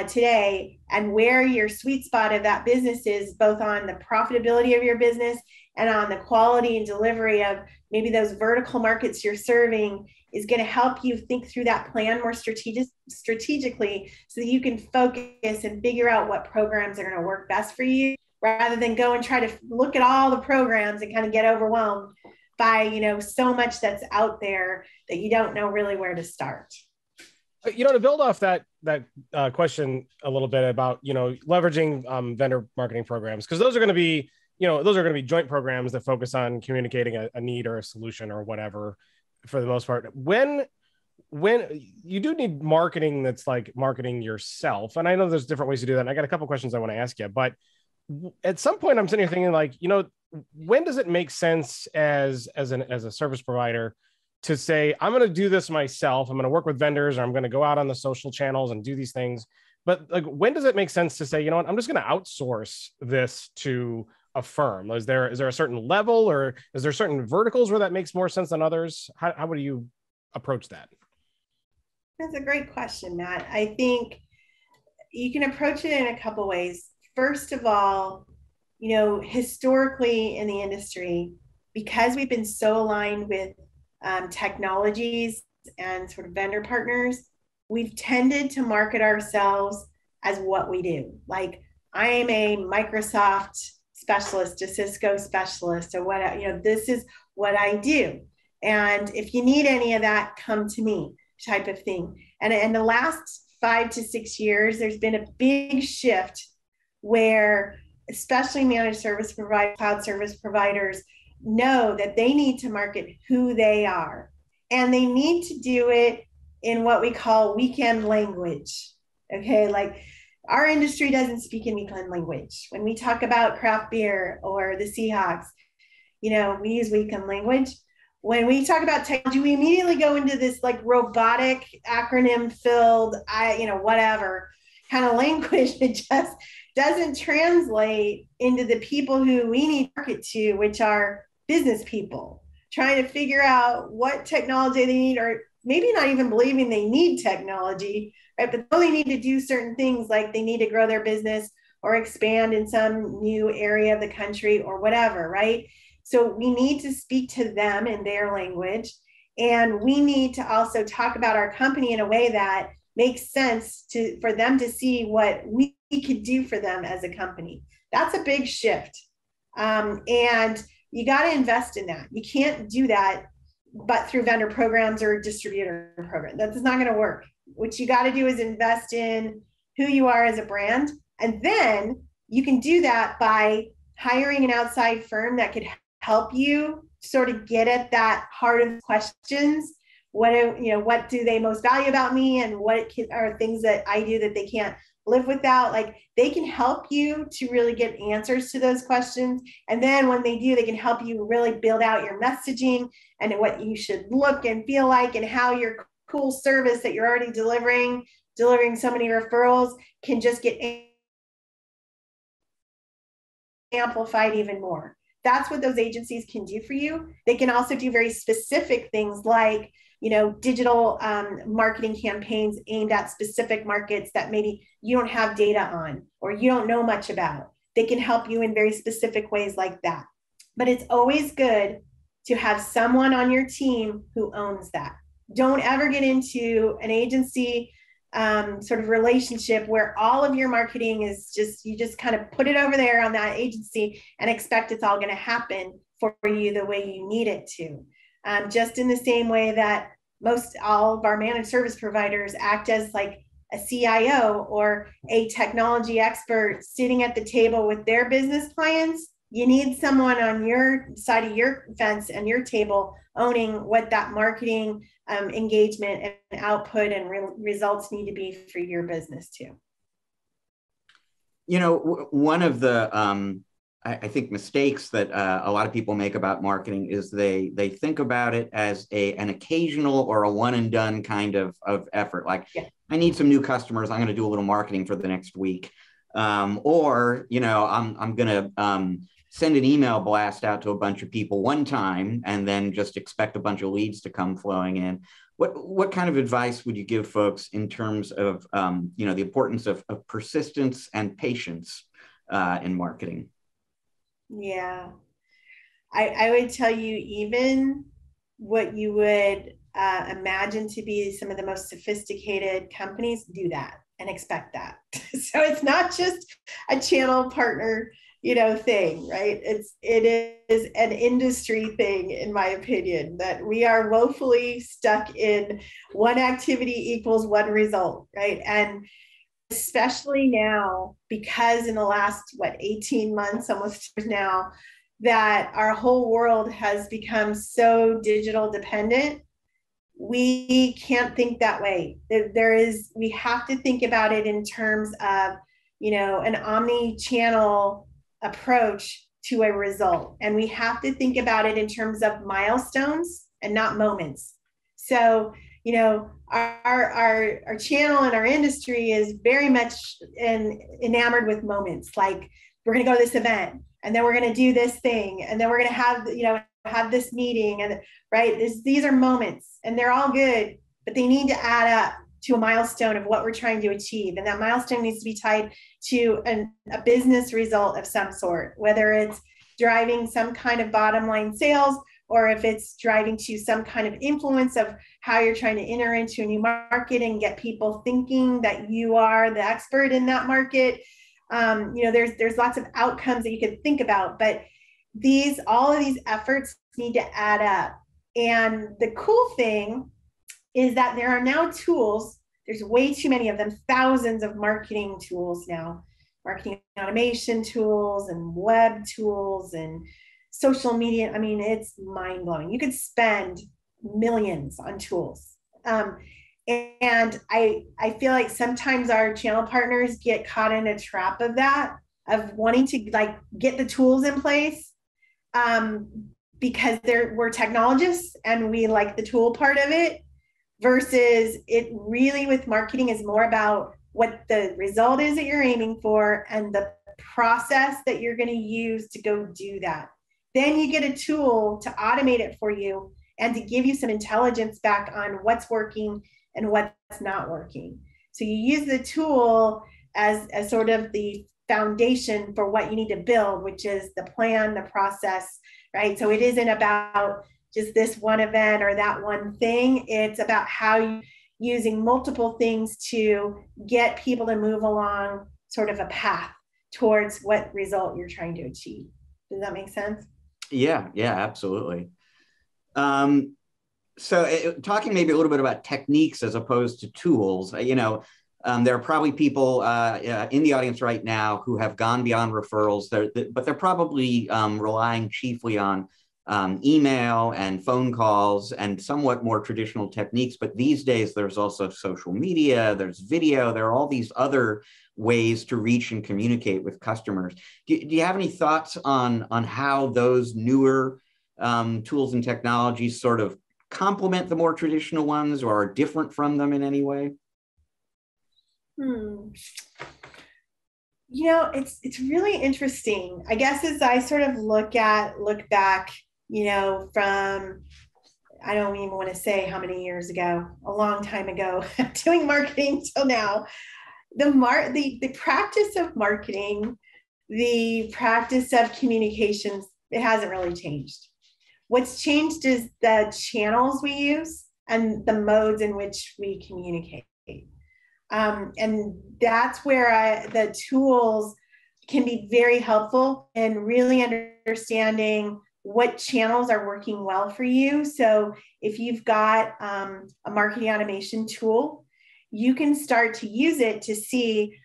today, and where your sweet spot of that business is, both on the profitability of your business and on the quality and delivery of maybe those vertical markets you're serving, is going to help you think through that plan more strategically, so that you can focus and figure out what programs are going to work best for you, rather than go and try to look at all the programs and kind of get overwhelmed by, so much that's out there that you don't know really where to start. To build off that question a little bit about, leveraging vendor marketing programs, because those are going to be, joint programs that focus on communicating a need or a solution or whatever, for the most part. When you do need marketing that's like marketing yourself, and I know there's different ways to do that, and I got a couple questions I want to ask you, but at some point I'm sitting here thinking, like, when does it make sense as a service provider to say, I'm going to do this myself, I'm going to work with vendors, or I'm going to go out on the social channels and do these things? But like, when does it make sense to say, I'm just going to outsource this to a firm? Is there a certain level, or is there certain verticals where that makes more sense than others? How would you approach that? That's a great question, Matt. I think you can approach it in a couple ways. First of all, historically in the industry, because we've been so aligned with technologies and sort of vendor partners, we've tended to market ourselves as what we do. Like, I am a Microsoft specialist, a Cisco specialist, or what, this is what I do. And if you need any of that, come to me, type of thing. And in the last 5 to 6 years, there's been a big shift where especially managed service providers, cloud service providers, know that they need to market who they are. And they need to do it in what we call weekend language. Okay, like, our industry doesn't speak in weekend language. When we talk about craft beer or the Seahawks, we use weekend language. When we talk about technology, we immediately go into this like robotic, acronym filled, whatever kind of language that just doesn't translate into the people who we need to market to, which are business people trying to figure out what technology they need, or maybe not even believing they need technology, right? But they only need to do certain things, like they need to grow their business or expand in some new area of the country or whatever, right? So we need to speak to them in their language. And we need to also talk about our company in a way that makes sense for them to see what we could do for them as a company. That's a big shift. And you got to invest in that. You can't do that but through vendor programs or distributor program. That's not going to work. What you got to do is invest in who you are as a brand. And then you can do that by hiring an outside firm that could help you sort of get at that heart of questions. What do they most value about me, and what are things that I do that they can't live without? Like, they can help you to really get answers to those questions. And then when they do, they can help you really build out your messaging and what you should look and feel like, and how your cool service that you're already delivering so many referrals can just get amplified even more. That's what those agencies can do for you. They can also do very specific things like, digital marketing campaigns aimed at specific markets that maybe you don't have data on or you don't know much about. They can help you in very specific ways like that. But it's always good to have someone on your team who owns that. Don't ever get into an agency sort of relationship where all of your marketing is you just kind of put it over there on that agency and expect it's all going to happen for you the way you need it to. Just in the same way that all of our managed service providers act as like a CIO or a technology expert sitting at the table with their business clients, you need someone on your side of your fence and your table owning what that marketing engagement and output and results need to be for your business too. One of the I think mistakes that a lot of people make about marketing is they think about it as an occasional or a one and done kind of effort. Like, yeah, I need some new customers, I'm going to do a little marketing for the next week. Or, I'm going to send an email blast out to a bunch of people one time and then just expect a bunch of leads to come flowing in. What kind of advice would you give folks in terms of, the importance of persistence and patience in marketing? Yeah, I would tell you, even what you would imagine to be some of the most sophisticated companies do that and expect that. So it's not just a channel partner, thing, right? It is an industry thing, in my opinion, that we are woefully stuck in one activity equals one result, right? And especially now, because in the last, 18 months, almost now, that our whole world has become so digital dependent, we can't think that way. We have to think about it in terms of, an omni-channel approach to a result. And we have to think about it in terms of milestones and not moments. So, our channel and our industry is very much enamored with moments. Like, we're going to go to this event, and then we're going to do this thing, and then we're going to have this meeting, and right. These are moments, and they're all good, but they need to add up to a milestone of what we're trying to achieve. And that milestone needs to be tied to a business result of some sort, whether it's driving some kind of bottom line sales, or if it's driving to some kind of influence of how you're trying to enter into a new market and get people thinking that you are the expert in that market. There's lots of outcomes that you could think about, but all of these efforts need to add up. And the cool thing is that there are now tools. There's way too many of them, thousands of marketing tools now, marketing automation tools and web tools and social media. I mean, it's mind blowing. You could spend millions on tools. And I feel like sometimes our channel partners get caught in a trap of that, of wanting to get the tools in place because we're technologists and we like the tool part of it, versus it really with marketing is more about what the result is that you're aiming for and the process that you're going to use to go do that. Then you get a tool to automate it for you and to give you some intelligence back on what's working and what's not working. So you use the tool as sort of the foundation for what you need to build, which is the plan, the process, right? So it isn't about just this one event or that one thing. It's about how you using multiple things to get people to move along sort of a path towards what result you're trying to achieve. Does that make sense? Yeah, absolutely. So talking maybe a little bit about techniques as opposed to tools, there are probably people in the audience right now who have gone beyond referrals, but they're probably relying chiefly on email and phone calls and somewhat more traditional techniques. But these days, there's also social media, there's video, there are all these other ways to reach and communicate with customers. Do you have any thoughts on how those newer tools and technologies sort of complement the more traditional ones or are different from them in any way? It's really interesting. I guess as I sort of look back, from, I don't even want to say how many years ago, a long time ago, doing marketing till now, the practice of marketing, the practice of communications, it hasn't really changed. What's changed is the channels we use and the modes in which we communicate. And that's where the tools can be very helpful in really understanding what channels are working well for you. So if you've got a marketing automation tool, you can start to use it to see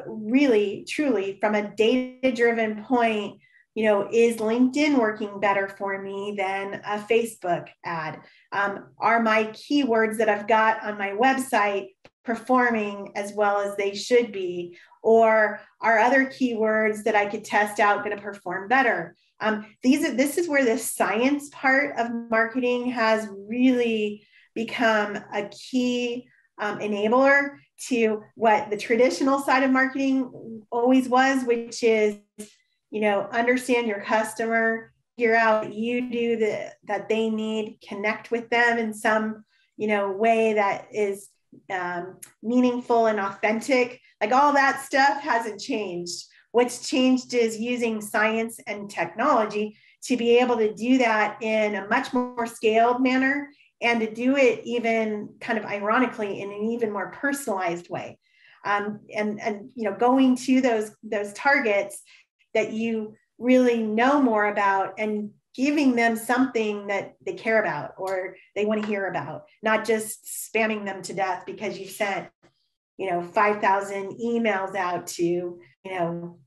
really, truly from a data-driven point, is LinkedIn working better for me than a Facebook ad? Are my keywords that I've got on my website performing as well as they should be? Or are other keywords that I could test out going to perform better? This is where the science part of marketing has really become a key enabler to what the traditional side of marketing always was, which is, understand your customer, figure out what you do that they need, connect with them in some, way that is meaningful and authentic. Like all that stuff hasn't changed. What's changed is using science and technology to be able to do that in a much more scaled manner and to do it even kind of ironically in an even more personalized way. And going to those targets that you really know more about and giving them something that they care about or they want to hear about, not just spamming them to death because you sent 5,000 emails out to,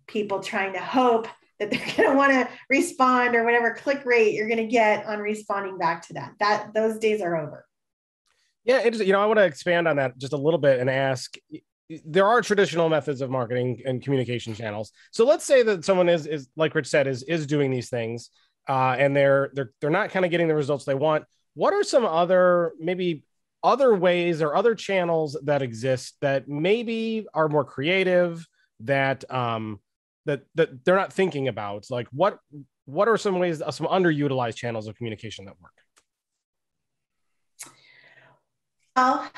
people trying to hope that they're going to want to respond or whatever click rate you're going to get on responding back to that. Those days are over. Yeah, I want to expand on that just a little bit and ask, there are traditional methods of marketing and communication channels. So let's say that someone is like Rich said, is doing these things and they're not kind of getting the results they want. What are some other ways or other channels that exist that maybe are more creative that that they're not thinking about? Like what are some ways, some underutilized channels of communication that work? Well,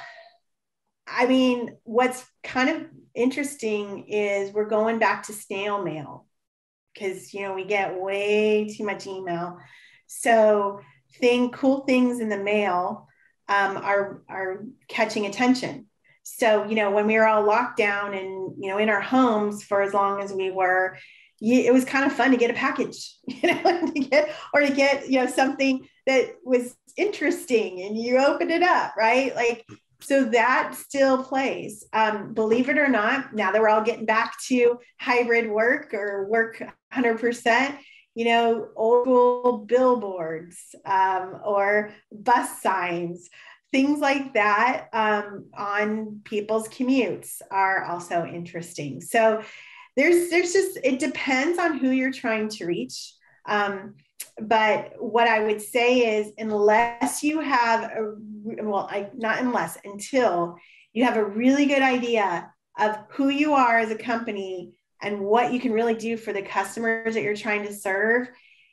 I mean, what's kind of interesting is we're going back to snail mail because, we get way too much email. So cool things in the mail are catching attention. So, when we were all locked down and, in our homes for as long as we were, it was kind of fun to get a package, to get something that was interesting and you opened it up, right? Like, so that still plays. Believe it or not, now that we're all getting back to hybrid work or work 100%, old school billboards or bus signs, things like that on people's commutes are also interesting. So there's just, it depends on who you're trying to reach. But what I would say is until you have a really good idea of who you are as a company and what you can really do for the customers that you're trying to serve,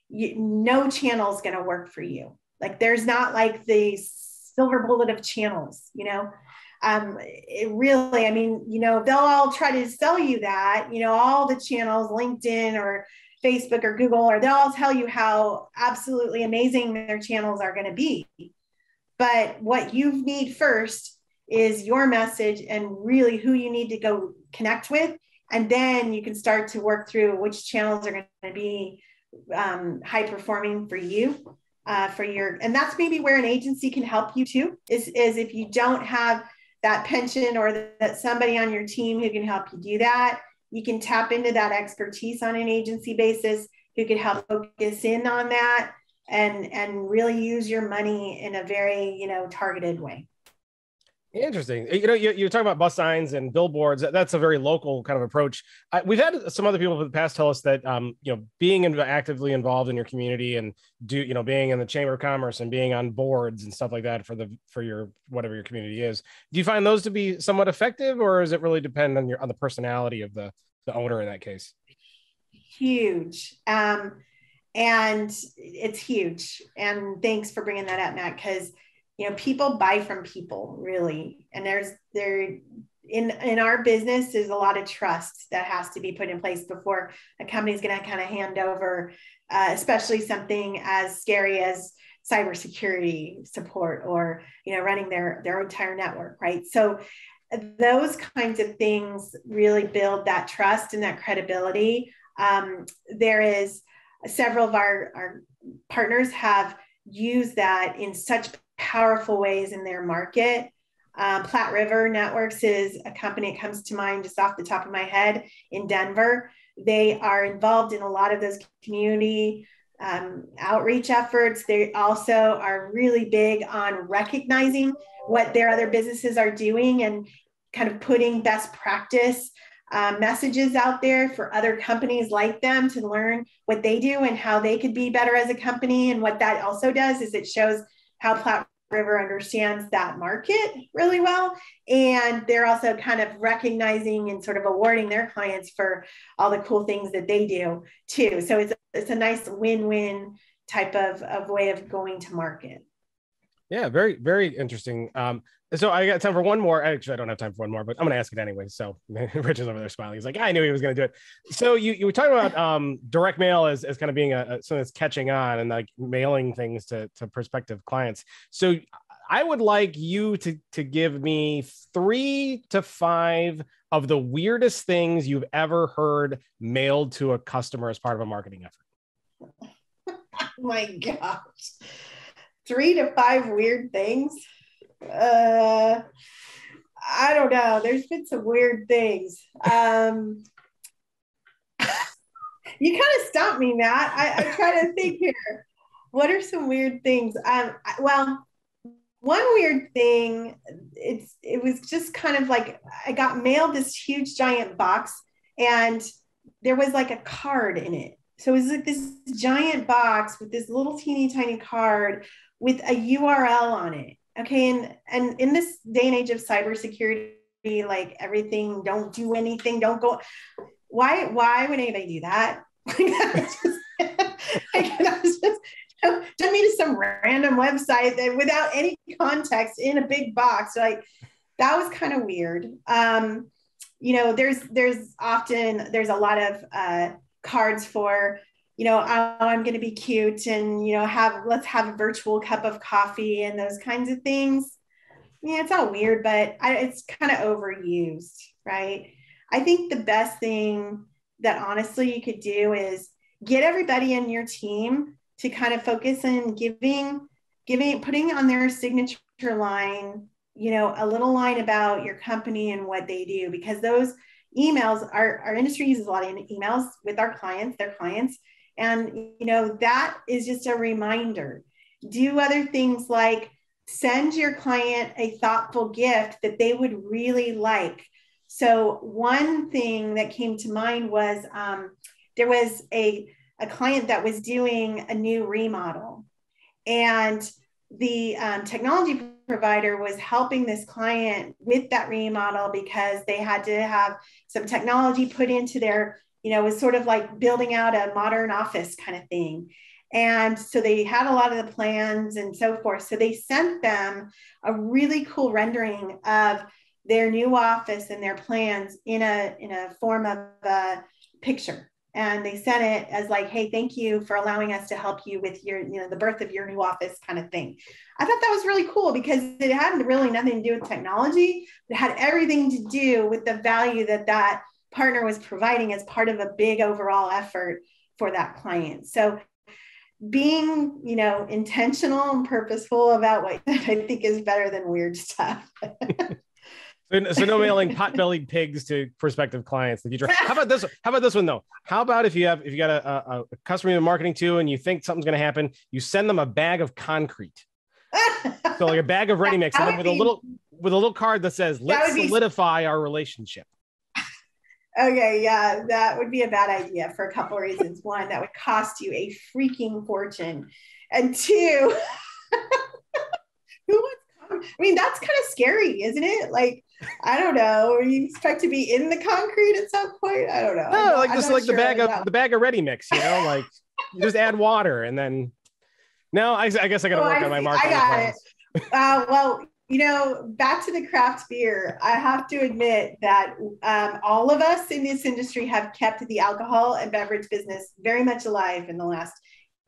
no channel is going to work for you. Like there's not like the silver bullet of channels, it really, they'll all try to sell you that, all the channels, LinkedIn or Facebook or Google, or they'll all tell you how absolutely amazing their channels are going to be. But what you need first is your message and really who you need to go connect with. And then you can start to work through which channels are going to be high performing for you. for your, and that's maybe where an agency can help you too, is if you don't have that pension or that somebody on your team who can help you do that, you can tap into that expertise on an agency basis who can help focus in on that and really use your money in a very, targeted way. Interesting. You're talking about bus signs and billboards. That's a very local kind of approach. We've had some other people in the past tell us that, being actively involved in your community and being in the Chamber of Commerce and being on boards and stuff like that for your whatever your community is. Do you find those to be somewhat effective, or does it really depend on the personality of the owner in that case? Huge. And it's huge. And thanks for bringing that up, Matt, because people buy from people, really. And in our business, there's a lot of trust that has to be put in place before a company is going to kind of hand over, especially something as scary as cybersecurity support or, running their entire network, right? So those kinds of things really build that trust and that credibility. There is several of our partners have used that in such powerful ways in their market. Platte River Networks is a company that comes to mind just off the top of my head in Denver. They are involved in a lot of those community outreach efforts. They also are really big on recognizing what their other businesses are doing and kind of putting best practice messages out there for other companies like them to learn what they do and how they could be better as a company. And what that also does is it shows how Platte River understands that market really well. And they're also kind of recognizing and sort of awarding their clients for all the cool things that they do too. So it's a nice win-win type of way of going to market. Yeah, very, very interesting. So I got time for one more. Actually, I don't have time for one more, but I'm going to ask it anyway. So Rich is over there smiling. He's like, I knew he was going to do it. So you were talking about direct mail as kind of being something that's catching on and like mailing things to prospective clients. So I would like you to give me 3 to 5 of the weirdest things you've ever heard mailed to a customer as part of a marketing effort. Oh my gosh. 3 to 5 weird things. I don't know. There's been some weird things. You kind of stumped me, Matt. I try to think here. What are some weird things? Well, one weird thing, it was just kind of like I got mailed this huge giant box and there was like a card in it. So it was like this giant box with this little teeny tiny card with a URL on it. Okay. And in this day and age of cybersecurity, like everything, don't do anything, don't go. Why would anybody do that? Send me to some random website that without any context in a big box. Like that was kind of weird. There's a lot of cards for, I'm going to be cute and, let's have a virtual cup of coffee and those kinds of things. Yeah, it's all weird, but it's kind of overused, right? I think the best thing that honestly you could do is get everybody in your team to kind of focus on putting on their signature line, a little line about your company and what they do, because those emails, our industry uses a lot of emails with their clients. And, that is just a reminder. Do other things like send your client a thoughtful gift that they would really like. So one thing that came to mind was there was a client that was doing a new remodel, and the technology provider was helping this client with that remodel because they had to have some technology put into their, it was sort of like building out a modern office kind of thing. And so they had a lot of the plans and so forth. So they sent them a really cool rendering of their new office and their plans in a form of a picture. And they sent it as like, hey, thank you for allowing us to help you with your, the birth of your new office kind of thing. I thought that was really cool because it had really nothing to do with technology. It had everything to do with the value that partner was providing as part of a big overall effort for that client. So being, intentional and purposeful about what I think is better than weird stuff. So no mailing pot-bellied pigs to prospective clients in the future. How about this? How about this one though? How about if you got a customer you're marketing to and you think something's going to happen, you send them a bag of concrete. So like a bag of ready mix, and then with a little card that says, "Let's solidify our relationship." Okay, yeah, that would be a bad idea for a couple of reasons. One, that would cost you a freaking fortune, and two, that's kind of scary, isn't it? Like, I don't know. You expect to be in the concrete at some point? I don't know. No, the bag of ready mix. Like you just add water, and then. No, I guess I got to work on my marketing. I got it. Well, back to the craft beer. I have to admit that all of us in this industry have kept the alcohol and beverage business very much alive in the last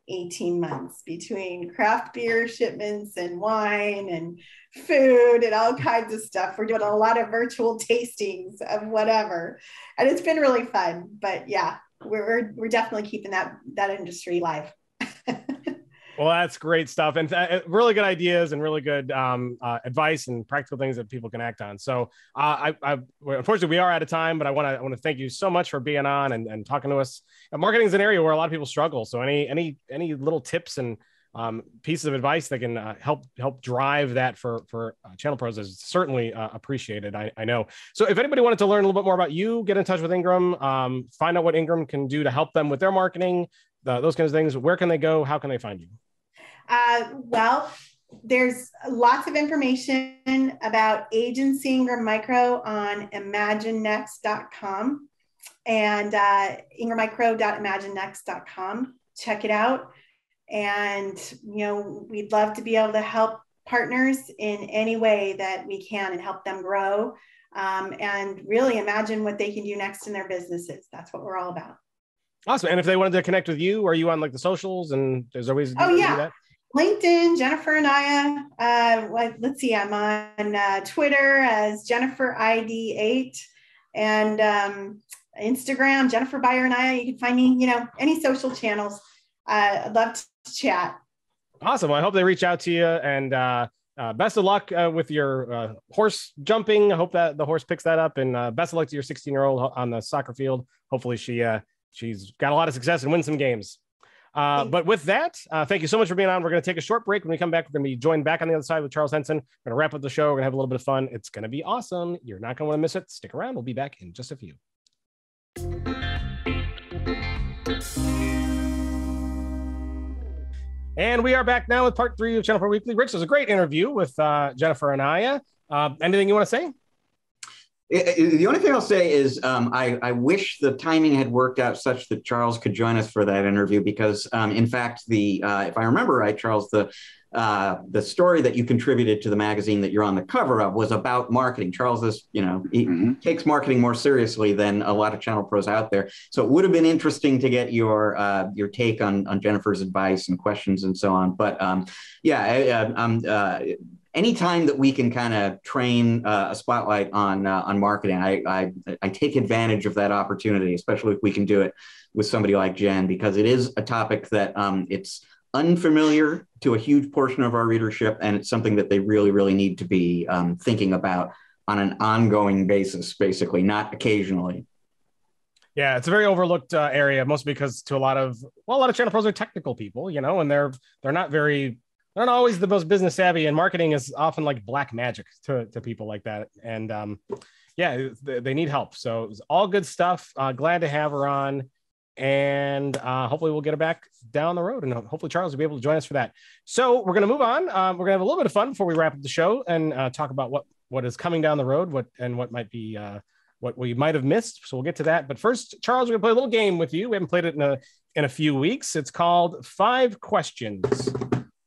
18 months between craft beer shipments and wine and food and all kinds of stuff. We're doing a lot of virtual tastings of whatever, and it's been really fun. But yeah, we're definitely keeping that industry alive. Well, that's great stuff, and really good ideas and really good advice and practical things that people can act on. So, unfortunately, we are out of time, but I want to thank you so much for being on and talking to us. Marketing is an area where a lot of people struggle. So, any little tips and pieces of advice that can help drive that for Channel Pros is certainly appreciated. I know. So, if anybody wanted to learn a little bit more about you, get in touch with Ingram, find out what Ingram can do to help them with their marketing. Those kinds of things. Where can they go? How can they find you? Well, there's lots of information about agency Ingram Micro on imaginext.com and ingrammicro.imaginext.com. Check it out. And, we'd love to be able to help partners in any way that we can and help them grow and really imagine what they can do next in their businesses. That's what we're all about. Awesome. And if they wanted to connect with you, are you on like the socials and there's always do that? LinkedIn, Jennifer Anaya. Let's see, I'm on Twitter as Jennifer ID8 and Instagram, Jennifer Buyer Anaya. You can find me, any social channels. I'd love to chat. Awesome. Well, I hope they reach out to you, and best of luck with your horse jumping. I hope that the horse picks that up, and best of luck to your 16-year-old on the soccer field. Hopefully she's got a lot of success and win some games. But with that, thank you so much for being on. We're going to take a short break. When we come back, we're going to be joined back on the other side with Charles Henson. We're going to wrap up the show. We're going to have a little bit of fun. It's going to be awesome. You're not going to want to miss it. Stick around. We'll be back in just a few. And we are back now with part 3 of Channel Pro Weekly. Rich, it was a great interview with Jennifer Anaya. Anything you want to say? The only thing I'll say is I wish the timing had worked out such that Charles could join us for that interview because, in fact, if I remember right, Charles, the story that you contributed to the magazine that you're on the cover of was about marketing. Charles is, he takes marketing more seriously than a lot of channel pros out there. So it would have been interesting to get your take on Jennifer's advice and questions and so on. But anytime that we can kind of train a spotlight on marketing, I take advantage of that opportunity, especially if we can do it with somebody like Jen, because it is a topic that it's unfamiliar to a huge portion of our readership, and it's something that they really, really need to be thinking about on an ongoing basis, basically, not occasionally. Yeah, it's a very overlooked area, mostly because a lot of channel pros are technical people, and they're not always the most business savvy, and marketing is often like black magic to people like that. And they need help. So it was all good stuff. Glad to have her on, and hopefully we'll get her back down the road, and hopefully Charles will be able to join us for that. So we're going to move on. We're going to have a little bit of fun before we wrap up the show and talk about what is coming down the road, what might be what we might have missed. So we'll get to that. But first, Charles, we're going to play a little game with you. We haven't played it in a few weeks. It's called 5 Questions.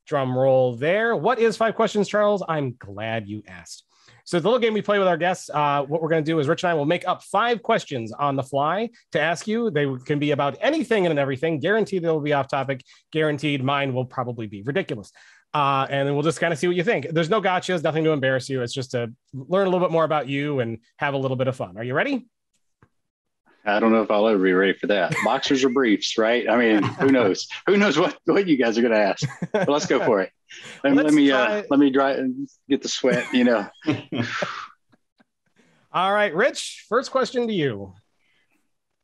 Drum roll there. What is 5 questions, Charles? I'm glad you asked. So the little game we play with our guests, what we're going to do is Rich and I will make up 5 questions on the fly to ask you. They can be about anything and everything. Guaranteed they'll be off topic. Guaranteed mine will probably be ridiculous. And then we'll just kind of see what you think. There's no gotchas, nothing to embarrass you. It's just to learn a little bit more about you and have a little bit of fun. Are you ready? I don't know if I'll ever be ready for that. Boxers or briefs, right? I mean, who knows? Who knows what you guys are going to ask? But let's go for it. Let me dry and get the sweat, All right, Rich, first question to you.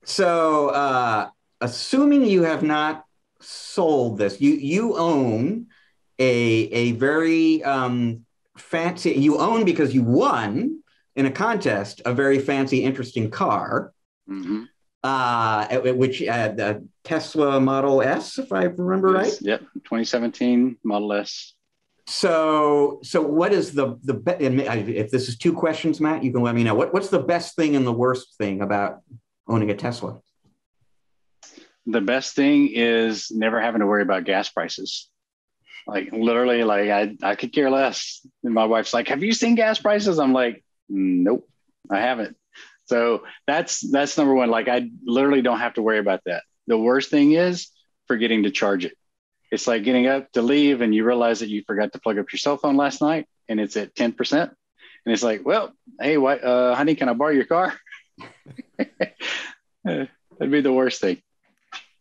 So, assuming you have not sold this, you own a very fancy, you own because you won in a contest, a very fancy, interesting car. Mm-hmm. Which the Tesla Model S, if I remember right. Yep, 2017 Model S. So what is the if this is two questions, Matt, you can let me know. What's the best thing and the worst thing about owning a Tesla? The best thing is never having to worry about gas prices. Like literally, like I could care less. And my wife's like, "Have you seen gas prices?" I'm like, "Nope, I haven't." So that's number one. Like I literally don't have to worry about that. The worst thing is forgetting to charge it. It's like getting up to leave and you realize that you forgot to plug up your cell phone last night and it's at 10%. And it's like, well, hey, honey, can I borrow your car? That'd be the worst thing.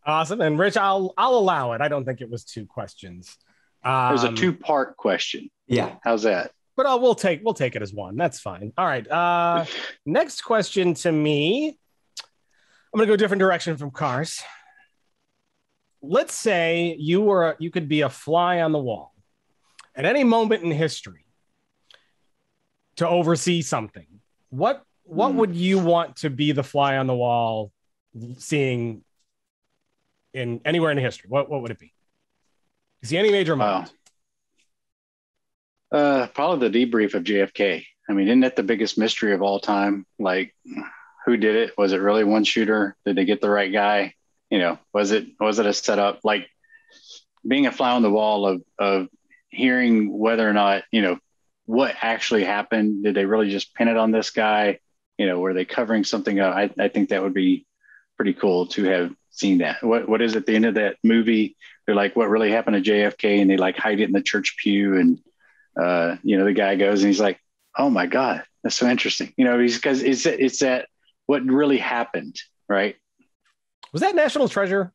Awesome. And Rich, I'll allow it. I don't think it was two questions. There's a two-part question. Yeah. How's that? But we'll take it as one. That's fine. All right. Next question to me. I'm going to go a different direction from cars. Let's say you could be a fly on the wall at any moment in history to oversee something. What would you want to be the fly on the wall seeing in anywhere in history? What would it be? See any major moment? Probably the debrief of JFK. I mean, isn't that the biggest mystery of all time? Like, who did it? Was it really one shooter? Did they get the right guy? Was it a setup? Like being a fly on the wall of hearing whether or not, what actually happened. Did they really just pin it on this guy? Were they covering something up? I think that would be pretty cool to have seen that. What is at the end of that movie? They're like, what really happened to JFK? And they like hide it in the church pew. And, the guy goes and he's like, oh my God, that's so interesting. Because it's that what really happened, right? Was that National Treasure?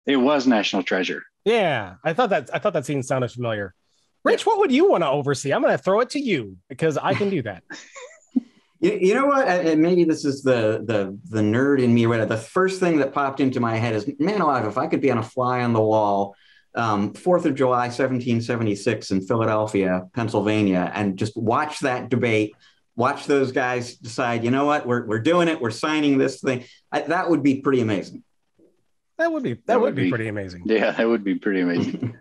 It was National Treasure. Yeah, I thought that scene sounded familiar. Rich, what would you want to oversee? I'm going to throw it to you because I can do that. You know what? And maybe this is the nerd in me. Right? The first thing that popped into my head is, man alive, if I could be on a fly on the wall, 4th of July, 1776 in Philadelphia, Pennsylvania, and just watch that debate, watch those guys decide, you know what, we're doing it, we're signing this thing. That would be pretty amazing. That would be pretty amazing. Yeah, that would be pretty amazing.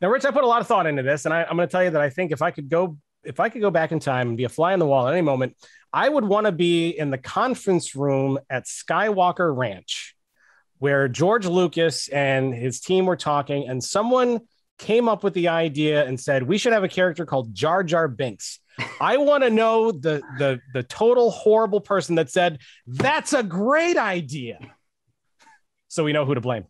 Now, Rich, I put a lot of thought into this, and I'm going to tell you that I think if I could go back in time and be a fly on the wall at any moment, I would want to be in the conference room at Skywalker Ranch, where George Lucas and his team were talking, and someone came up with the idea and said, we should have a character called Jar Jar Binks. I want to know the total horrible person that said, that's a great idea. So we know who to blame.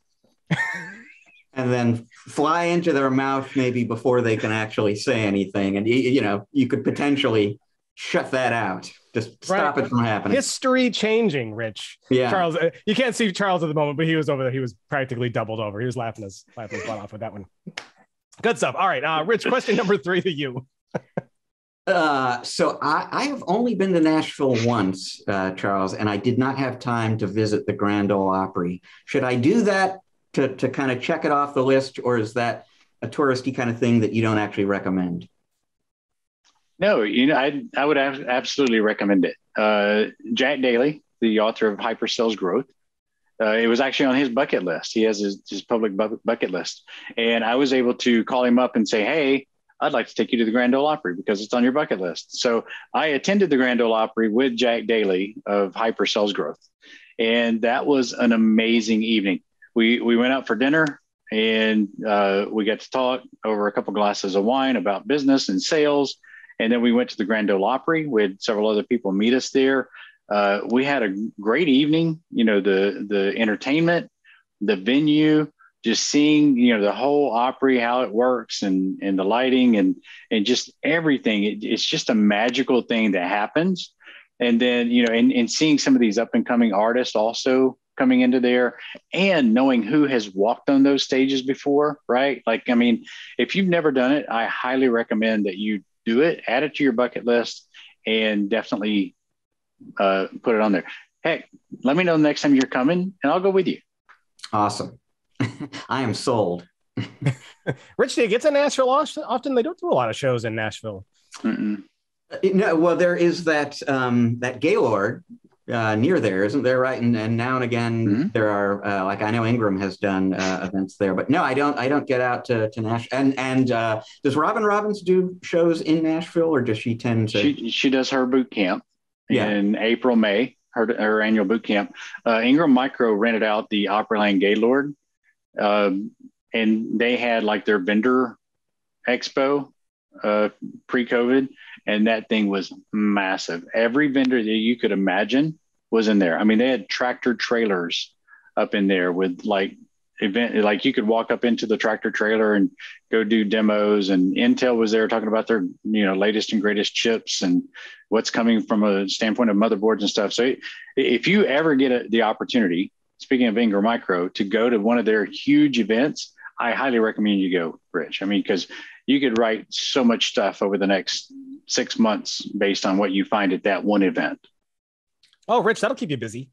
And then fly into their mouth maybe before they can actually say anything. And, you could potentially shut that out. Just stop it from happening. History changing, Rich. Yeah. Charles, you can't see Charles at the moment, but he was over there. He was practically doubled over. He was laughing his butt off with that one. Good stuff. All right, Rich, question number 3 to you. So I have only been to Nashville once, Charles, and I did not have time to visit the Grand Ole Opry. Should I do that to kind of check it off the list, or is that a touristy kind of thing that you don't actually recommend? No, I would absolutely recommend it. Jack Daly, the author of Hyper Sales Growth, it was actually on his bucket list. He has his public bucket list. And I was able to call him up and say, hey, I'd like to take you to the Grand Ole Opry because it's on your bucket list. So I attended the Grand Ole Opry with Jack Daly of Hyper Sales Growth. And that was an amazing evening. We went out for dinner and we got to talk over a couple glasses of wine about business and sales. And then we went to the Grand Ole Opry. We had several other people meet us there. We had a great evening, the entertainment, the venue, just seeing, the whole Opry, how it works and the lighting and just everything. It's just a magical thing that happens. And then, and seeing some of these up and coming artists also coming into there and knowing who has walked on those stages before, right? Like, I mean, if you've never done it, I highly recommend that you do it, add it to your bucket list, and definitely put it on there. Heck, let me know the next time you're coming and I'll go with you. Awesome. I am sold. Rich, do you get to Nashville often? They don't do a lot of shows in Nashville. Mm-mm. No, well, there is that Gaylord near there, isn't there? Right, and now and again there are like I know Ingram has done events there, but no, I don't get out to Nashville. And does Robin Robbins do shows in Nashville, or does she tend to? She does her boot camp in April, May. Her annual boot camp. Ingram Micro rented out the Opryland Gaylord, and they had like their vendor expo pre-COVID, and that thing was massive. Every vendor that you could imagine was in there. I mean, they had tractor trailers up in there with like you could walk up into the tractor trailer and go do demos, and Intel was there talking about their latest and greatest chips and what's coming from a standpoint of motherboards and stuff. So if you ever get the opportunity, speaking of Ingram Micro, to go to one of their huge events, I highly recommend you go, Rich. I mean, because you could write so much stuff over the next 6 months based on what you find at that one event. Oh, Rich, that'll keep you busy.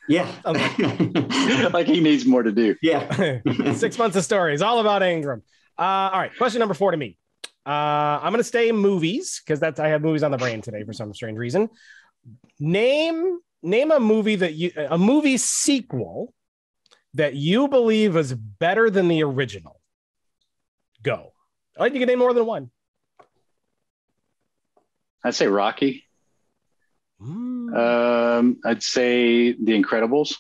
Yeah. Like he needs more to do. Yeah. 6 months of stories, all about Ingram. All right. Question number 4 to me. I'm going to stay in movies because I have movies on the brain today for some strange reason. Name a movie a movie sequel that you believe is better than the original. Go. I think you can name more than one. I'd say Rocky. I'd say The Incredibles.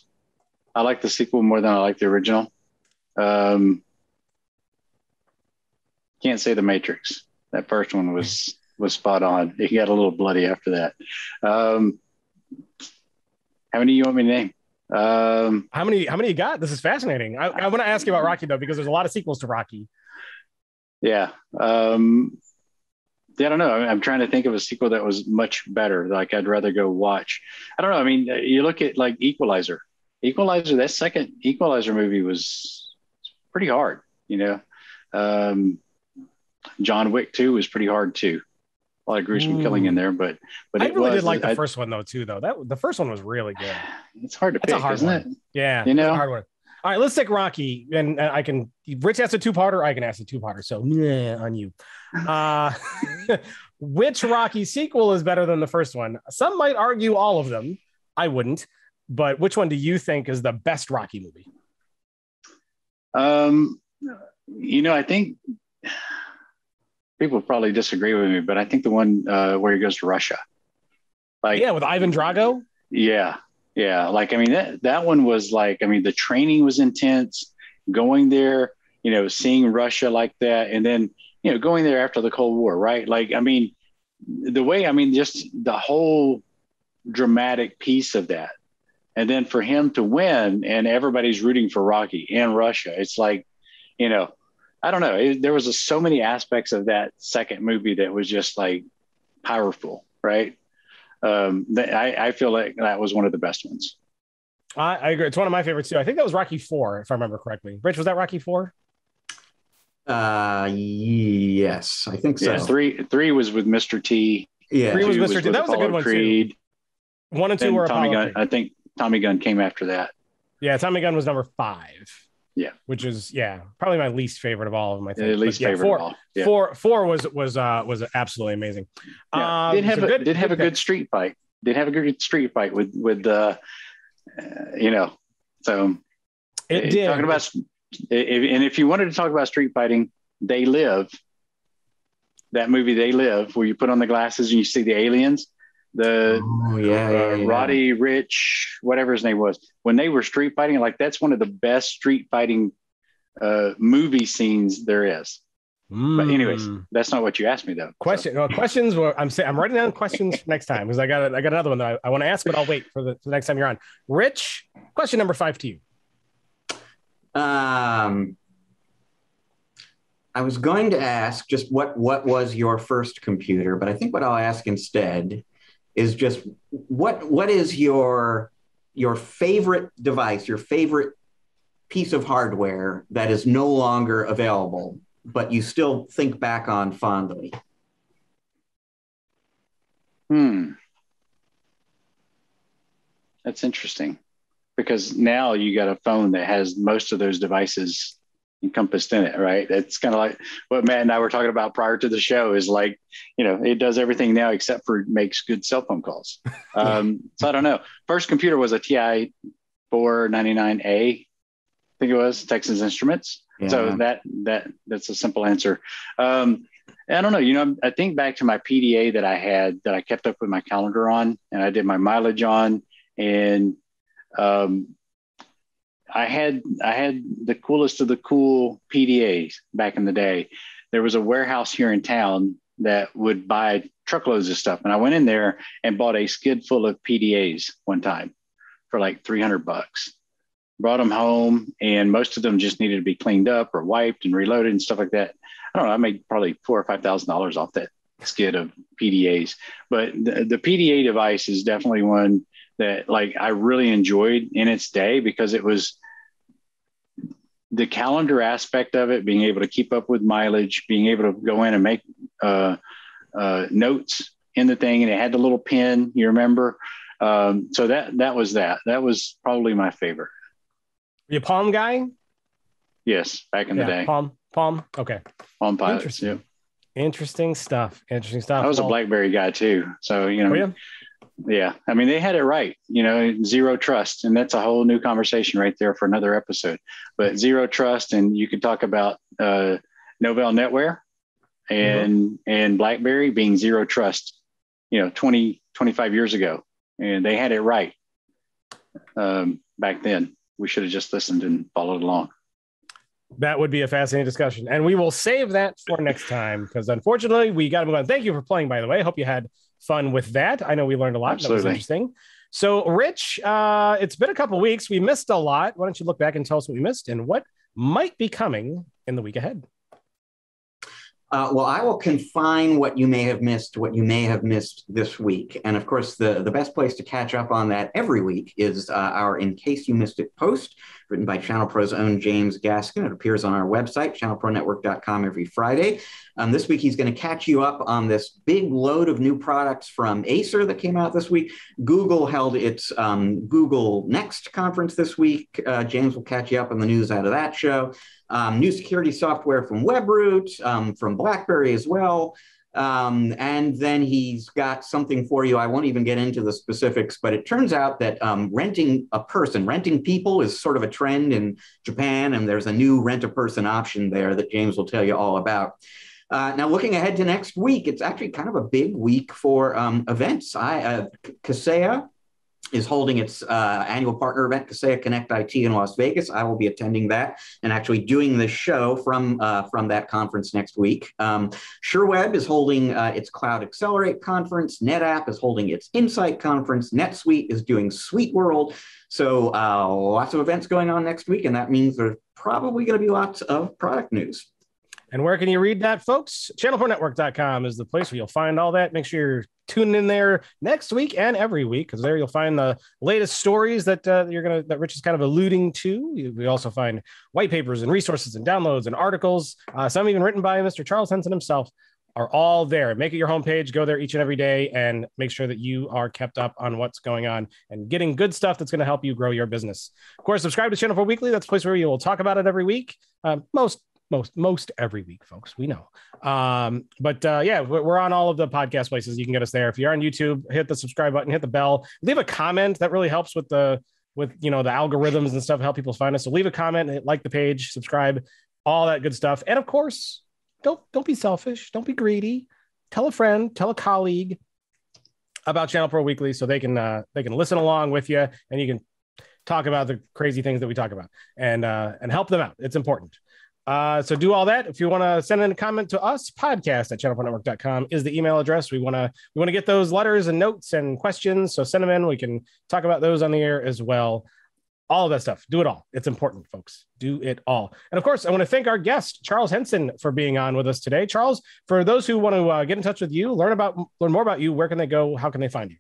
I like the sequel more than I like the original. Can't say The Matrix. That first one was spot on. It got a little bloody after that. How many do you want me to name? How many you got? This is fascinating. I want to ask you about Rocky though, because there's a lot of sequels to Rocky. Yeah. I don't know. I'm trying to think of a sequel that was much better. Like I'd rather go watch. I don't know. I mean, you look at like Equalizer. That second Equalizer movie was pretty hard. John Wick 2 was pretty hard too. A lot of gruesome killing in there, but I really did like the first one though too. The first one was really good. It's hard to pick, isn't it? Yeah, it's a hard one. All right, let's take Rocky, and I can. Rich asked a 2-parter. I can ask a 2-parter. So on you. Which Rocky sequel is better than the first one? Some might argue all of them. I wouldn't. But which one do you think is the best Rocky movie? I think people probably disagree with me, but I think the one where he goes to Russia. With Ivan Drago. Yeah. Yeah. Like, I mean, that one was like, I mean, the training was intense, going there, seeing Russia like that. And then, going there after the Cold War, right? Like, I mean, just the whole dramatic piece of that. And then for him to win and everybody's rooting for Rocky in Russia, it's like, I don't know. There was so many aspects of that second movie that was just like powerful, right? I feel like that was one of the best ones. I agree. It's one of my favorites too. I think that was Rocky 4, if I remember correctly. Rich, was that Rocky 4? Yes, I think so. Yeah, three was with Mr. T. Yeah, 3 was Mr. T. That was a good one Creed. Too. 1 and 2 were Tommy Apollo Gunn. I think Tommy Gunn came after that. Yeah, Tommy Gunn was number 5. Yeah, which is probably my least favorite of all of them. I think least favorite of all. Yeah. 4 was absolutely amazing. Yeah. Did have a good street fight. Did have a good street fight with So it did. Talking about if you wanted to talk about street fighting, They Live. That movie, They Live, where you put on the glasses and you see the aliens. Roddy Rich, whatever his name was, when they were street fighting, like that's one of the best street fighting movie scenes there is. But anyways, that's not what you asked me though. Questions were I'm writing down questions next time because I got another one that I want to ask, but I'll wait for the next time you're on. Rich, question number 5 to you. I was going to ask just what was your first computer, but I think what I'll ask instead is just what is your favorite device, your favorite piece of hardware that is no longer available, but you still think back on fondly? That's interesting, because now you got a phone that has most of those devices encompassed in it, right? That's kind of like what Matt and I were talking about prior to the show, is like, it does everything now except for makes good cell phone calls. So I don't know. First computer was a TI 499A, I think it was, Texas Instruments. Yeah. So that's a simple answer. I don't know, I think back to my PDA that I had, that I kept up with my calendar on, and I did my mileage on, and I had the coolest of the cool PDAs back in the day. There was a warehouse here in town that would buy truckloads of stuff, and I went in there and bought a skid full of PDAs one time for like $300. Brought them home, and most of them just needed to be cleaned up or wiped and reloaded and stuff like that. I don't know, I made probably $4,000 or $5,000 off that skid of PDAs. But the PDA device is definitely one that like I really enjoyed in its day, because it was the calendar aspect of it, being able to keep up with mileage, being able to go in and make notes in the thing, and it had the little pin, you remember? So that was probably my favorite. Are you a Palm guy? Yes, back in the day. Palm. Okay. Palm Pilots. Yeah. Interesting stuff. I was a BlackBerry guy too. So, Oh, yeah? Yeah. I mean, they had it right, zero trust. And that's a whole new conversation right there for another episode. But zero trust, and you could talk about Novell NetWare and BlackBerry being zero trust, 20, 25 years ago. And they had it right back then. We should have just listened and followed along. That would be a fascinating discussion. And we will save that for next time, because unfortunately we got to move on. Thank you for playing, by the way. I hope you had fun with that. I know we learned a lot. Absolutely. That was interesting. So Rich, it's been a couple of weeks. We missed a lot. Why don't you look back and tell us what we missed and what might be coming in the week ahead? Well, I will confine what you may have missed this week. And of course, the best place to catch up on that every week is our In Case You Missed It post, written by ChannelPro's own James Gaskin. It appears on our website, channelpronetwork.com, every Friday. This week, he's going to catch you up on this big load of new products from Acer that came out this week. Google held its Google Next conference this week. James will catch you up on the news out of that show. New security software from WebRoot, from BlackBerry as well. And then he's got something for you. I won't even get into the specifics, but it turns out that renting people is sort of a trend in Japan, and there's a new rent-a-person option there that James will tell you all about. Now, looking ahead to next week, it's actually kind of a big week for events. Kaseya is holding its annual partner event, Kaseya Connect IT, in Las Vegas. I will be attending that and actually doing this show from that conference next week. SureWeb is holding its Cloud Accelerate conference. NetApp is holding its Insight conference. NetSuite is doing Suite World. So lots of events going on next week, and that means there's probably going to be lots of product news. And where can you read that, folks? ChannelProNetwork.com is the place where you'll find all that. Make sure you're tuning in there next week and every week, because there you'll find the latest stories that that Rich is kind of alluding to. We also find white papers and resources and downloads and articles, some even written by Mr. Charles Henson himself, are all there. Make it your homepage. Go there each and every day and make sure that you are kept up on what's going on and getting good stuff that's going to help you grow your business. Of course, subscribe to Channel 4 Weekly. That's a place where you will talk about it every week. Most every week, folks, we know. Yeah, we're on all of the podcast places. You can get us there. If you're on YouTube, hit the subscribe button, hit the bell, leave a comment. That really helps with the algorithms and stuff, help people find us. So leave a comment, like the page, subscribe, all that good stuff. And of course, don't be selfish. Don't be greedy. Tell a friend, tell a colleague about Channel Pro Weekly, so they can listen along with you, and you can talk about the crazy things that we talk about and help them out. It's important. So do all that. If you want to send in a comment to us, podcast@channelpronetwork.com is the email address. We want to get those letters and notes and questions. So send them in. We can talk about those on the air as well. All of that stuff. Do it all. It's important, folks. Do it all. And of course, I want to thank our guest, Charles Henson, for being on with us today. Charles, for those who want to get in touch with you, learn more about you, where can they go? How can they find you?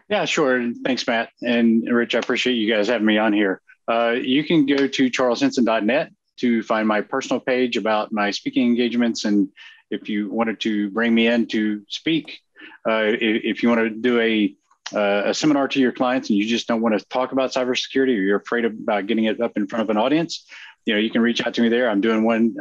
Yeah, sure. Thanks, Matt. And Rich, I appreciate you guys having me on here. You can go to charleshenson.net to find my personal page about my speaking engagements. And if you wanted to bring me in to speak, if you want to do a seminar to your clients and you just don't want to talk about cybersecurity, or you're afraid about getting it up in front of an audience, you can reach out to me there. I'm doing one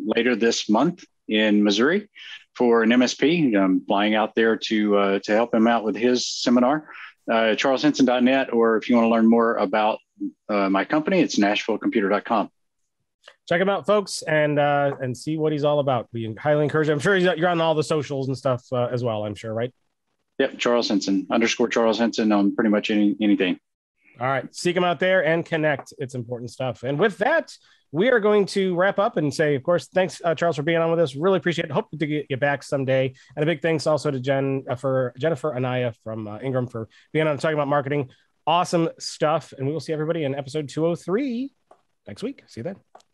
later this month in Missouri for an MSP. I'm flying out there to help him out with his seminar. charleshenson.net, or if you want to learn more about my company, it's nashvillecomputer.com. Check him out, folks, and see what he's all about. We highly encourage him. I'm sure you're on all the socials and stuff as well, I'm sure, right? Yep, Charles Henson, _Charles Henson on pretty much anything. All right, seek him out there and connect. It's important stuff. And with that, we are going to wrap up and say, of course, thanks, Charles, for being on with us. Really appreciate it. Hope to get you back someday. And a big thanks also to Jennifer Anaya from Ingram for being on and talking about marketing. Awesome stuff. And we will see everybody in episode 203 next week. See you then.